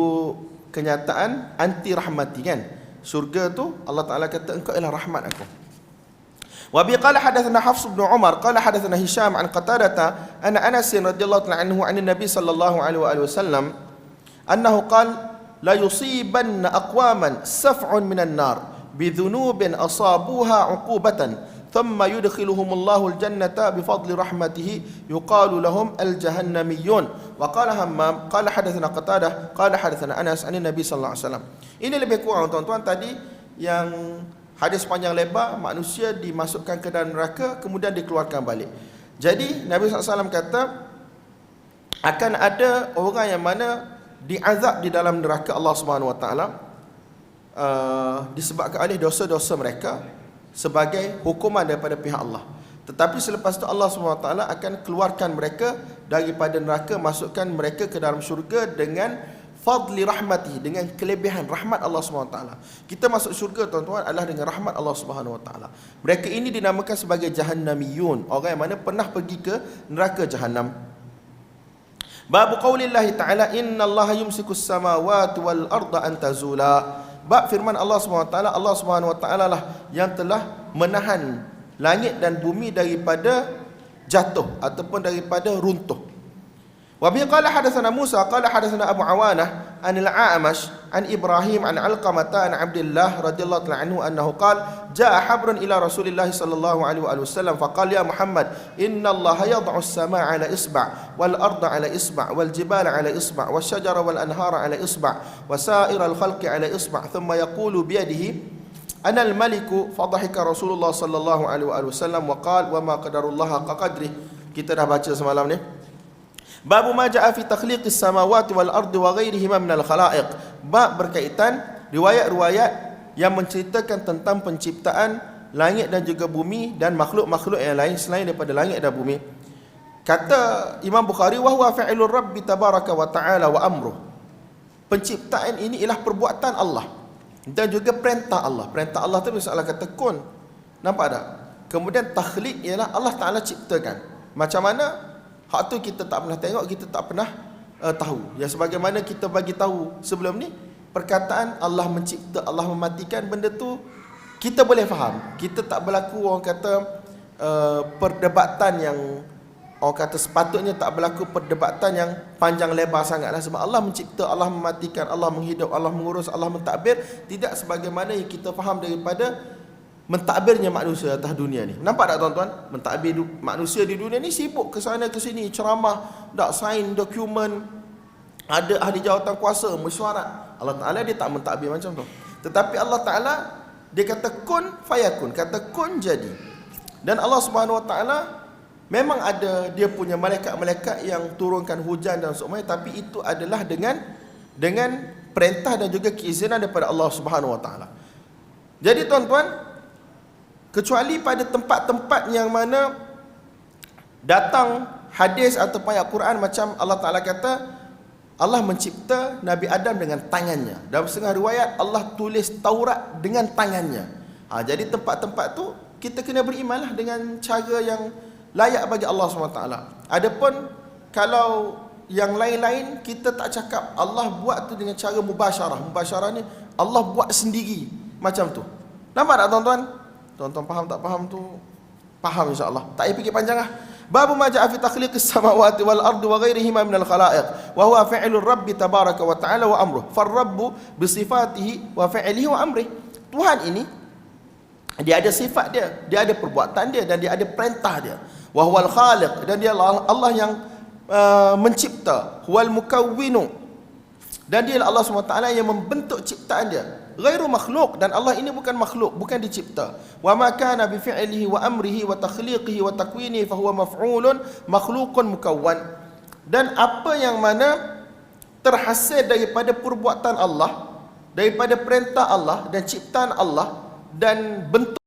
kenyataan anti rahmati kan. Surga tu Allah Taala kata engkau ialah rahmat aku. Wa bi qala hadatsana Hafs bin Umar qala hadatsana Hisham an Qatadah an Anas radhiyallahu ta'ala anhu an Nabi sallallahu alaihi wasallam annahu qala la yusibanna aqwaman saf'un minan nar bi dhunubin asabuha 'uqubatan thumma yudkhiluhumullahu al-jannata bifadli rahmatihi yuqalu lahum al-jahannamiyyun. Wa qala Hammam qala hadatsana Qatadah qala hadatsana Anas an Nabi sallallahu alaihi wasallam. Ini lebih kurang tuan-tuan tadi yang hadis panjang lebar, manusia dimasukkan ke dalam neraka kemudian dikeluarkan balik. Jadi Nabi SAW kata akan ada orang yang mana diazab di dalam neraka Allah Subhanahu Wa Taala disebabkan oleh dosa-dosa mereka sebagai hukuman daripada pihak Allah. Tetapi selepas itu Allah SWT akan keluarkan mereka daripada neraka, masukkan mereka ke dalam syurga dengan fadli rahmati, dengan kelebihan rahmat Allah SWT. Kita masuk syurga tuan-tuan adalah dengan rahmat Allah SWT. Mereka ini dinamakan sebagai jahannamiyun, orang yang mana pernah pergi ke neraka jahanam. Bab qaulillahi ta'ala innallaha yumsikus samawati wal arda an tazula. Bab firman Allah SWT, Allah SWT lah yang telah menahan langit dan bumi daripada jatuh ataupun daripada runtuh. Wa bi qala hadatsana Musa qala hadatsana Abu Awanah anil A'mash an Ibrahim an Alqamah an Abdullah radhiyallahu ta'ala anhu annahu qala jaa habrun ila Rasulillah sallallahu alaihi wasallam faqala ya Muhammad innallaha yad'u as-samaa'a 'ala isba' wal arda 'ala isba' wal jibala 'ala isba' wash shajara wal anhara 'ala isba' wa sa'iral khalqi 'ala isba' thumma yaqulu bi yadihi ana al-maliku fadhahika Rasulullah sallallahu alaihi wasallam wa qala wa ma qadarullaha haqqa qadrihi. Kita dah baca semalam ni. Bab ma jaa fi takhliqis samawati wal ardi wa ghairihima minal khalaiq. Bab berkaitan riwayat-riwayat yang menceritakan tentang penciptaan langit dan juga bumi dan makhluk-makhluk yang lain selain daripada langit dan bumi. Kata Imam Bukhari wa huwa fi'lur rabbi tabaraka wa ta'ala wa amruh. Penciptaan ini ialah perbuatan Allah dan juga perintah Allah. Perintah Allah tu Allah kata kun. Nampak tak? Kemudian takhliq ialah Allah Taala ciptakan. Macam mana? Hak tu kita tak pernah tengok, kita tak pernah tahu. Ya sebagaimana kita bagi tahu sebelum ni, perkataan Allah mencipta, Allah mematikan, benda tu kita boleh faham. Kita tak berlaku orang kata perdebatan yang orang kata sepatutnya tak berlaku perdebatan yang panjang lebar sangatlah, sebab Allah mencipta, Allah mematikan, Allah menghidup, Allah mengurus, Allah mentadbir, tidak sebagaimana yang kita faham daripada mentadbirnya manusia atas dunia ni. Nampak tak tuan-tuan? Mentadbir manusia di dunia ni sibuk ke sana ke sini, ceramah, dak sign dokumen, ada ahli jawatan kuasa, mesyuarat. Allah Taala dia tak mentadbir macam tu. Tetapi Allah Taala dia kata kun fayakun, kata kun jadi. Dan Allah Subhanahu Wa Taala memang ada dia punya malaikat-malaikat yang turunkan hujan dan sebagainya, tapi itu adalah dengan perintah dan juga keizinan daripada Allah Subhanahu Wa Taala. Jadi tuan-tuan, kecuali pada tempat-tempat yang mana datang hadis ataupun ayat Quran macam Allah Ta'ala kata Allah mencipta Nabi Adam dengan tangannya. Dalam setengah riwayat Allah tulis Taurat dengan tangannya. Jadi tempat-tempat tu kita kena berimanlah dengan cara yang layak bagi Allah SWT. Adapun kalau yang lain-lain kita tak cakap, Allah buat tu dengan cara mubasyarah. Mubasyarah ni Allah buat sendiri macam tu. Nampak tak tuan-tuan? Tuan-tuan faham tak faham tu? Faham insya-Allah. Tak payah fikir panjang lah. Babu ma ja'a fi takhliqis samawati wal ardi wa ghairihima minal khalaiq wa huwa fi'lur rabbi tabaraka wa ta'ala wa amruh. Far-rabbu bi sifatihi wa fi'lihi wa amrih. Tuhan ini dia ada sifat dia, dia ada perbuatan dia dan dia ada perintah dia. Wa huwal khaliq, dan dia Allah yang mencipta. Huwal mukawwinu, dan dia Allah SWT yang membentuk ciptaan dia. Ghairu makhluk, dan Allah ini bukan makhluk, bukan dicipta. Wa ma kana bi fi'lihi wa amrihi wa takhliqihi wa takwinihi fa huwa maf'ulun makhluqun mukawwan. Dan apa yang mana terhasil daripada perbuatan Allah, daripada perintah Allah dan ciptaan Allah dan bentuk